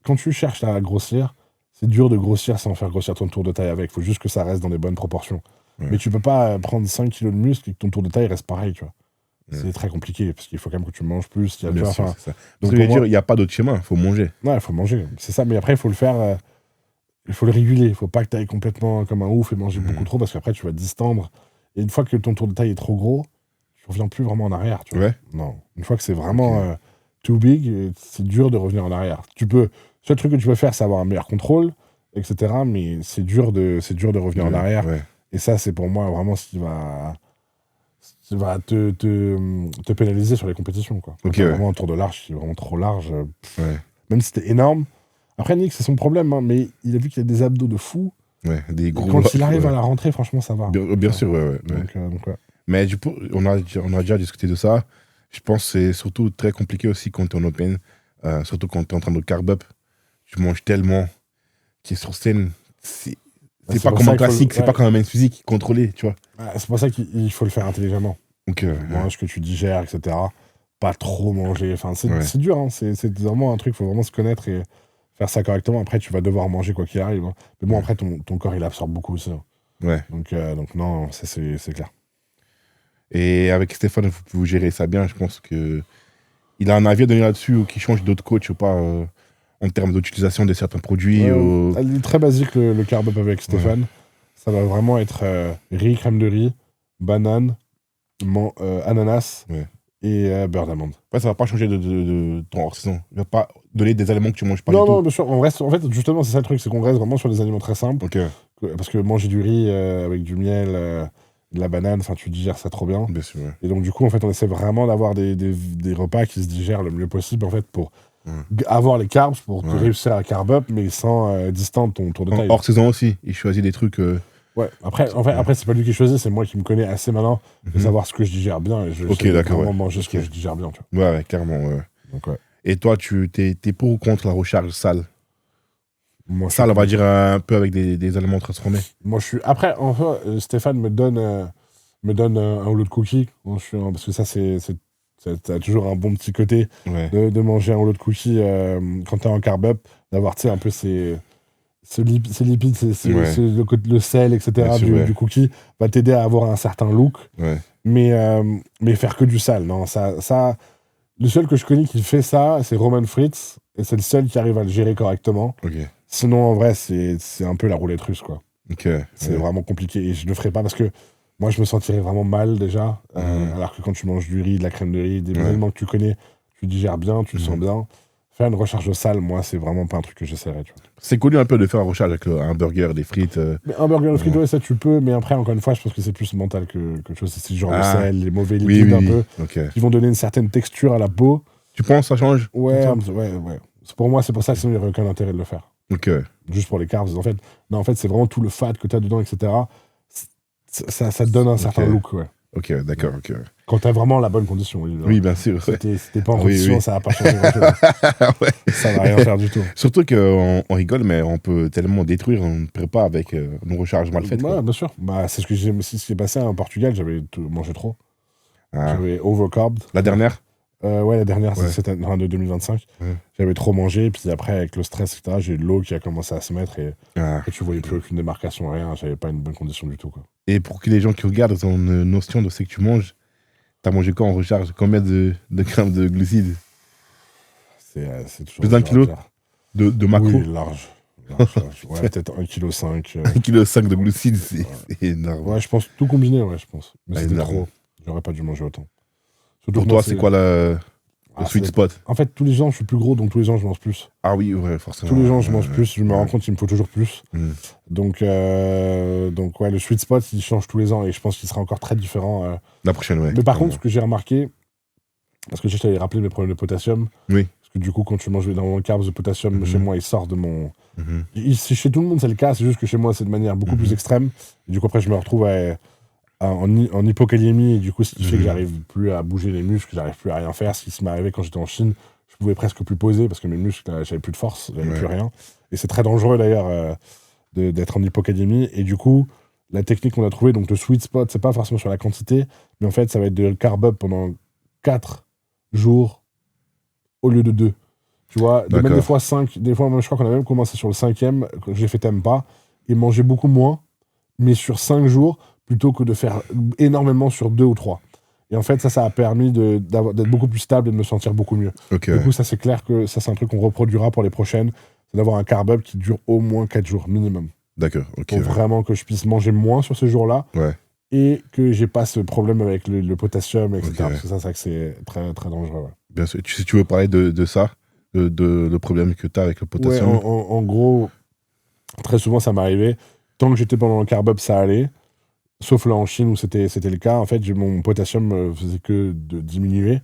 quand tu cherches à grossir, c'est dur de grossir sans faire grossir ton tour de taille avec. Il faut juste que ça reste dans les bonnes proportions. Mais tu peux pas prendre 5 kilos de muscle et que ton tour de taille reste pareil, tu vois. C'est très compliqué, parce qu'il faut quand même que tu manges plus. Donc, il n'y a pas d'autre schéma, il faut manger. Ouais, il faut manger, c'est ça. Mais après, il faut le faire, il faut le réguler. Il faut pas que tu ailles complètement comme un ouf et manger beaucoup trop, parce qu'après, tu vas te distendre. Et une fois que ton tour de taille est trop gros, tu reviens plus vraiment en arrière, tu vois. Non. Une fois que c'est vraiment too big, c'est dur de revenir en arrière. Le seul truc que tu peux faire, c'est avoir un meilleur contrôle, etc. Mais c'est dur de revenir en arrière. Et ça, c'est pour moi vraiment ce qui va te pénaliser sur les compétitions, quoi. Vraiment un tour de large qui est vraiment trop large. Même si c'était énorme. Après, Nick, c'est son problème, hein, mais il a vu qu'il a des abdos de fou. Des gros. Quand il arrive à la rentrée, franchement, ça va. Bien sûr, Donc, mais du coup, on a déjà discuté de ça. Je pense que c'est surtout très compliqué aussi quand tu es en open, surtout quand tu es en train de carb up. Tu manges tellement qui est sur scène. C'est pas comme un classique, c'est pas comme un main physique contrôlé, tu vois. C'est pour ça qu'il faut le faire intelligemment. Mange ce que tu digères, etc. Pas trop manger. Enfin, c'est dur, hein. C'est vraiment un truc, il faut vraiment se connaître et faire ça correctement. Après, tu vas devoir manger quoi qu'il arrive. Hein. Mais bon, après, ton corps, il absorbe beaucoup aussi. Hein. Donc non, ça, c'est clair. Et avec Stéphane, vous gérez ça bien. Je pense qu'il a un avis à donner là-dessus, ou qu'il change d'autres coachs ou pas, en termes d'utilisation de certains produits. Il est très basique, le carb up avec Stéphane. Ça va vraiment être riz, crème de riz, banane, ananas et beurre d'amande. Ça va pas changer de ton hors-saison. Il va pas donner des aliments que tu manges pas du tout. Non, bien sûr. En fait, justement, c'est ça le truc, c'est qu'on reste vraiment sur des aliments très simples. Parce que manger du riz avec du miel, de la banane, tu digères ça trop bien. Bien sûr, Et donc, du coup, en fait, on essaie vraiment d'avoir des repas qui se digèrent le mieux possible, en fait, pour avoir les carbs, pour réussir à carb up, mais sans distendre ton tour de taille. Hors saison aussi, il choisit des trucs. Après, c'est pas lui qui choisit, c'est moi qui me connais assez maintenant de savoir ce que je digère bien. Et je sais vraiment manger ce que je digère bien. Tu vois. Ouais, clairement. Donc, et toi, t'es pour ou contre la recharge sale? Moi, sale, on va dire un peu avec des aliments transformés. Moi, je suis. Après, enfin, Stéphane me donne un rouleau de cookies. Parce que ça, t'as toujours un bon petit côté de manger un rouleau de cookies quand t'es en carb up, d'avoir, tu sais, un peu ces lipides, le sel, etc. du cookie va t'aider à avoir un certain look. Mais faire que du sale, non, ça, le seul que je connais qui fait ça, c'est Roman Fritz, et c'est le seul qui arrive à le gérer correctement. Sinon, en vrai, c'est un peu la roulette russe, quoi. C'est vraiment compliqué, et je le ferai pas parce que moi, je me sentirais vraiment mal déjà. Alors que quand tu manges du riz, de la crème de riz, des aliments que tu connais, tu digères bien, tu te sens bien. Faire une recharge sale, moi, c'est vraiment pas un truc que j'essaierais. C'est connu un peu de faire un recharge avec un burger, des frites. Mais un burger, des frites, ouais, ça tu peux, mais après, encore une fois, je pense que c'est plus mental que chose. C'est le genre de sel, les mauvais liquides un peu, qui vont donner une certaine texture à la peau. Tu penses que ça change? Ouais. Pour moi, c'est pour ça que sinon, il n'y aurait aucun intérêt de le faire. Ok. Juste pour les carbs. En fait, c'est vraiment tout le fat que tu as dedans, etc. Ça te donne un certain look, ouais. Ok, d'accord, ok. Quand t'as vraiment la bonne condition. Oui, bien sûr. Si t'es pas en condition, ça va pas changer grand-chose. Ça va rien faire du tout. Surtout qu'on rigole, mais on peut tellement détruire, on ne peut pas avec nos recharges mal faites. Ouais, bien sûr. C'est ce qui s'est passé en Portugal, j'avais mangé trop. J'avais overcarb. La dernière? Ouais, la dernière, c'était de 2025. J'avais trop mangé, et puis après, avec le stress, etc., j'ai l'eau qui a commencé à se mettre, et tu voyais plus aucune démarcation, rien. J'avais pas une bonne condition du tout, quoi. Et pour que les gens qui regardent ont une notion de ce que tu manges, t'as mangé quoi en recharge? Combien de grammes de glucides? C'est toujours plus d'un kilo de macro? Oui, large. Ouais, peut-être 1,5 kg. 1,5 kg de glucides, c'est énorme. Ouais, je pense tout combiné, ouais, je pense. Mais c'était trop. J'aurais pas dû manger autant. Surtout pour toi, c'est quoi le sweet spot? En fait, tous les ans, je suis plus gros, donc tous les ans, je mange plus. Ah oui, ouais, forcément. Tous les ans, je mange plus. Je me rends compte qu'il me faut toujours plus. Donc, ouais, le sweet spot, il change tous les ans et je pense qu'il sera encore très différent. La prochaine, ouais. Mais par contre, ce que j'ai remarqué, parce que je t'avais rappelé mes problèmes de potassium, oui. Parce que du coup, quand tu manges énormément de carbs, de potassium, chez moi, il sort de mon... Chez tout le monde, c'est le cas. C'est juste que chez moi, c'est de manière beaucoup plus extrême. Et du coup, après, je me retrouve en hypokaliémie. Et du coup, ce qui fait que j'arrive plus à bouger les muscles, j'arrive plus à rien faire. Ce qui se m'est arrivé quand j'étais en Chine, je pouvais presque plus poser parce que mes muscles, j'avais plus de force, j'avais plus rien. Et c'est très dangereux, d'ailleurs, d'être en hypokaliémie. Et du coup, la technique qu'on a trouvée, donc le sweet spot, c'est pas forcément sur la quantité, mais en fait, ça va être de carb up pendant 4 jours au lieu de 2. Tu vois, même des fois 5. Des fois, je crois qu'on a même commencé sur le 5e, que j'ai fait t'aimes pas, et manger beaucoup moins, mais sur 5 jours, plutôt que de faire énormément sur 2 ou 3. Et en fait, ça a permis d'être beaucoup plus stable et de me sentir beaucoup mieux. Du coup, ça, c'est clair que ça, c'est un truc qu'on reproduira pour les prochaines, c'est d'avoir un carb up qui dure au moins 4 jours minimum. D'accord, pour vraiment que je puisse manger moins sur ces jours-là. Et que j'ai pas ce problème avec le potassium, etc. Parce que ça, c'est très, très dangereux. Ouais. Bien sûr. Tu veux parler de ça, le problème que tu as avec le potassium? Ouais, en gros, très souvent, ça m'arrivait. Tant que j'étais pendant le carb up, ça allait. Sauf là en Chine où c'était le cas. En fait, mon potassium faisait que de diminuer.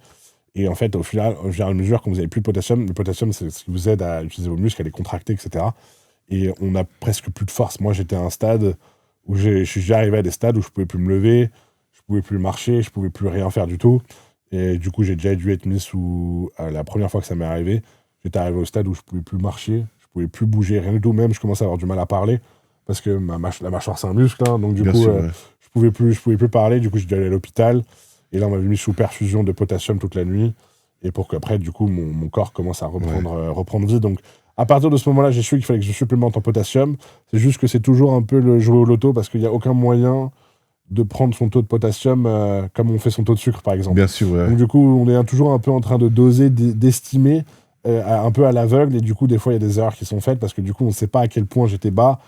Et en fait, au final, à mesure quand vous n'avez plus de potassium, le potassium, c'est ce qui vous aide à utiliser vos muscles, à les contracter, etc. Et on a presque plus de force. Moi, j'étais à un stade où je suis déjà arrivé à des stades où je pouvais plus me lever, je pouvais plus marcher, je pouvais plus rien faire du tout. Et du coup, j'ai déjà dû être mis sous... la première fois que ça m'est arrivé, j'étais arrivé au stade où je pouvais plus marcher, je pouvais plus bouger, rien du tout. Même, je commençais à avoir du mal à parler parce que la mâchoire, c'est un muscle. Hein, donc, du coup, je pouvais plus parler. Du coup, j'ai dû aller à l'hôpital. Et là, on m'avait mis sous perfusion de potassium toute la nuit. Et pour qu'après, du coup, mon corps commence à reprendre vie. Donc, à partir de ce moment-là, j'ai su qu'il fallait que je supplémente en potassium. C'est juste que c'est toujours un peu le jouer au loto parce qu'il n'y a aucun moyen de prendre son taux de potassium comme on fait son taux de sucre, par exemple. Bien sûr, ouais. Donc, du coup, on est toujours un peu en train de doser, d'estimer un peu à l'aveugle. Et du coup, des fois, il y a des erreurs qui sont faites parce que du coup, on ne sait pas à quel point j'étais bas,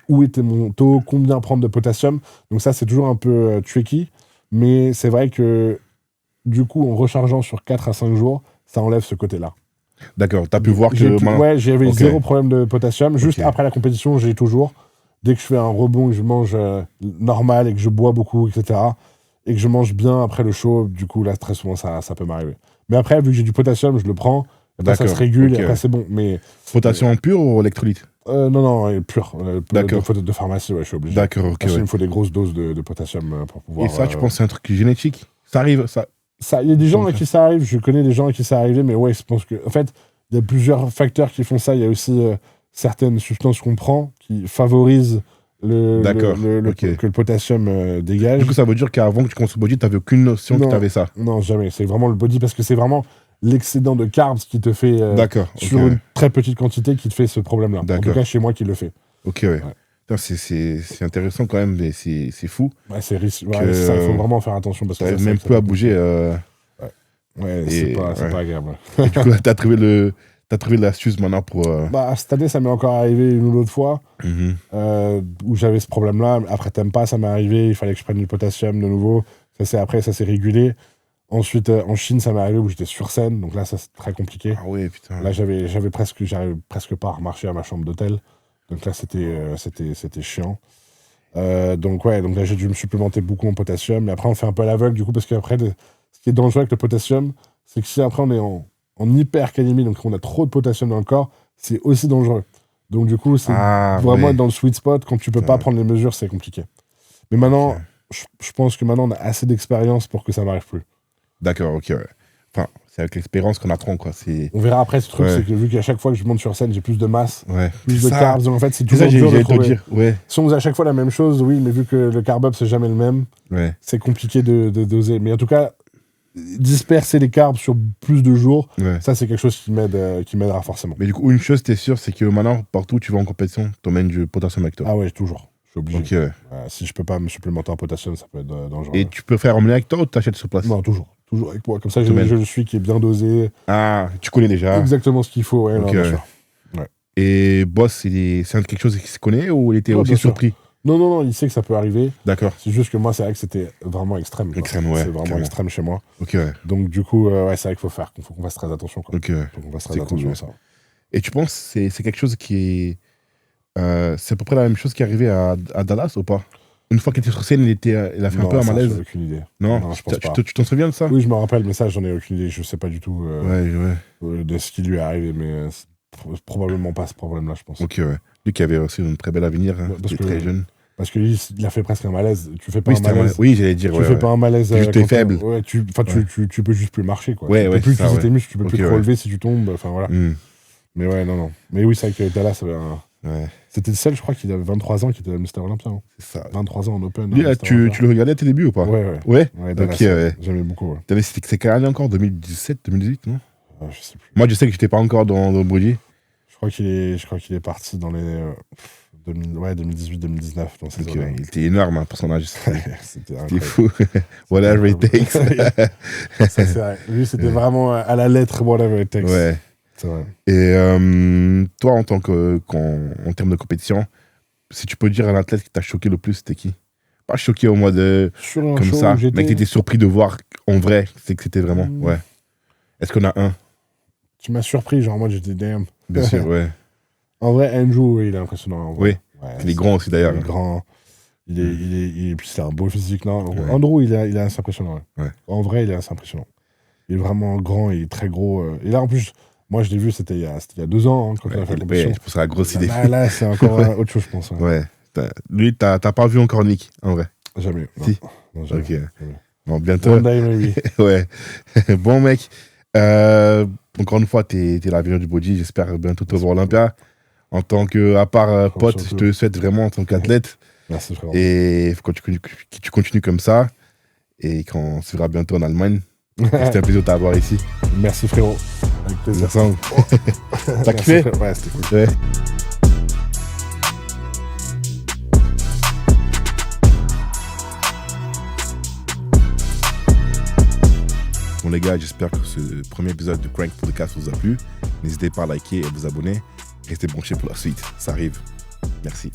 où était mon taux, combien prendre de potassium. Donc ça, c'est toujours un peu tricky. Mais c'est vrai que du coup, en rechargeant sur 4 à 5 jours, ça enlève ce côté-là. D'accord, t'as pu voir que... Ouais, j'avais zéro problème de potassium. Juste après la compétition, j'ai toujours, dès que je fais un rebond, que je mange normal et que je bois beaucoup, etc., et que je mange bien après le show, du coup, là, très souvent, ça peut m'arriver. Mais après, vu que j'ai du potassium, je le prends, après, ça se régule, et après, c'est bon. Mais, potassium pur ou électrolyte? Non, pur. D'accord. De pharmacie, ouais, je suis obligé. D'accord, ok. Parce qu'il me faut des grosses doses de potassium pour pouvoir... Et ça, tu penses que c'est un truc génétique? Ça arrive, ça... Il y a des gens à qui ça arrive, je connais des gens à qui ça arrive, mais ouais, je pense que... En fait, il y a plusieurs facteurs qui font ça. Il y a aussi certaines substances qu'on prend qui favorisent que le potassium dégage. Du coup, ça veut dire qu'avant que tu consommes body, tu n'avais aucune notion que tu avais ça? Non, jamais. C'est vraiment le body parce que c'est vraiment l'excédent de carbs qui te fait, sur une très petite quantité, qui te fait ce problème-là. En tout cas, chez moi, qui le fait. Ok, ouais. C'est intéressant quand même, mais c'est fou. Ouais, c'est risqué. Ouais, ça, il faut vraiment faire attention. Parce que ça même peu à bouger. Ouais, c'est pas agréable. Et du coup, t'as trouvé l'astuce maintenant pour... cette année, ça m'est encore arrivé une ou l'autre fois où j'avais ce problème-là. Après, t'aimes pas, ça m'est arrivé. Il fallait que je prenne du potassium de nouveau. Après, ça s'est régulé. Ensuite, en Chine, ça m'est arrivé où j'étais sur scène, donc là, ça c'est très compliqué. Ah ouais, putain. Là, j'arrivais presque pas à remarcher à ma chambre d'hôtel. Donc là, c'était chiant. Donc là, j'ai dû me supplémenter beaucoup en potassium. Mais après, on fait un peu à l'aveugle, du coup, parce qu'après, ce qui est dangereux avec le potassium, c'est que si après, on est en hypercalémie, donc on a trop de potassium dans le corps, c'est aussi dangereux. Donc du coup, c'est vraiment être dans le sweet spot. Quand tu peux pas prendre les mesures, c'est compliqué. Mais maintenant, je pense que maintenant, on a assez d'expérience pour que ça m'arrive plus. D'accord, ok, ouais. Enfin, c'est avec l'expérience qu'on apprend, quoi. On verra après, ce truc, c'est que vu qu'à chaque fois que je monte sur scène, j'ai plus de masse, plus de carbs, donc en fait, c'est toujours dur de trouver. Si on faisait à chaque fois la même chose, oui, mais vu que le carb up, c'est jamais le même, c'est compliqué de doser. Mais en tout cas, disperser les carbs sur plus de jours, ça, c'est quelque chose qui m'aidera forcément. Mais du coup, une chose, t'es sûr, c'est que maintenant, partout où tu vas en compétition, t'emmènes du potassium avec toi. Ah ouais, toujours. Je suis obligé. Okay, si je peux pas me supplémenter en potassium, ça peut être dangereux. Et tu peux faire emmener avec toi ou t'achètes sur place? Non, toujours avec moi. Comme ça, je le suis qui est bien dosé. Ah, tu connais déjà exactement ce qu'il faut, ouais, bien sûr. Ouais. Et Boss, c'est quelque chose qu'il se connaît ou il était aussi surpris? Non, il sait que ça peut arriver. D'accord. C'est juste que moi, c'est vrai que c'était vraiment extrême. Extrême, ouais. C'est vraiment extrême chez moi. Ok, ouais. Donc, du coup, c'est vrai qu'il faut qu'on fasse très attention. Quoi. Ok, ouais. Faut qu'on fasse très attention à ça. Et tu penses que c'est quelque chose qui est. C'est à peu près la même chose qui est arrivé à Dallas ou pas? Une fois qu'il était sur scène, il a fait un peu un malaise. J'ai aucune idée. Non, je pense pas. Tu t'en souviens de ça? Oui, je me rappelle, mais ça, j'en ai aucune idée. Je sais pas du tout de ce qui lui est arrivé, mais probablement pas ce problème-là, je pense. Ok, ouais. Lui qui avait aussi un très bel avenir, il est très jeune. Parce que lui, il a fait presque un malaise. Tu fais pas un malaise. Oui, j'allais dire. Tu fais pas un malaise. Tu es faible. Ouais, tu peux juste plus marcher, quoi. Ouais, tu peux plus utiliser tes muscles, tu peux plus te relever si tu tombes. Enfin, voilà. Mais ouais, non. Mais oui, c'est vrai que Dallas avait un. Ouais. C'était le seul, je crois, qui avait 23 ans, qui était Mr. Olympia. Hein. C'est ça. 23 ans en Open. Lui, tu le regardais à tes débuts ou pas? Ouais, Dallas, ok, ouais. J'aimais beaucoup. Ouais. C'est quelle année encore? 2017, 2018, non? Je sais plus. Moi, je sais que j'étais pas encore dans Brody. Je crois qu'il est parti dans les 2018-2019. Dans ces okay, il était énorme hein, pour son âge. C'était fou. Whatever it takes. Ça, c'est vrai. Lui, c'était vraiment à la lettre whatever it takes. Ouais. C'est vrai. Et toi, en termes de compétition, si tu peux dire un athlète qui t'a choqué le plus, c'était qui? Pas choqué au mode comme ça, mais qui était surpris de voir en vrai, c'est que c'était vraiment. Ouais. Est-ce qu'on a un? Tu m'as surpris, genre moi j'étais damn. Bien sûr, ouais. En vrai, Andrew, il est impressionnant. Oui. Il est grand aussi d'ailleurs. Il est grand. Puis c'est un beau physique, non? Ouais. Andrew, il est assez impressionnant. Ouais. En vrai, il est assez impressionnant. Il est vraiment grand, il est très gros. Et là, en plus, moi je l'ai vu, c'était il y a 2 ans hein, quand on a fait la compétition. Je pense que ça a grossi des fois. Là, c'est encore autre chose, je pense. Ouais. Lui, t'as pas vu encore Nick, en vrai? Jamais. Si. Non, jamais. Ok. Jamais. Bon, bientôt. One day, maybe. Ouais. Bon, mec. Encore une fois, t'es l'avenir du body. J'espère bientôt te voir Olympia. En tant que, à part pote, je te souhaite vraiment en tant qu'athlète. Merci, frérot. Et quand tu continues comme ça, et qu'on se verra bientôt en Allemagne. C'était un plaisir de t'avoir ici. Merci, frérot. Avec plaisir. T'as kiffé? Ouais, c'était cool. Ouais. Bon les gars, j'espère que ce premier épisode de Crank Podcast vous a plu. N'hésitez pas à liker et à vous abonner. Restez branchés pour la suite, ça arrive. Merci.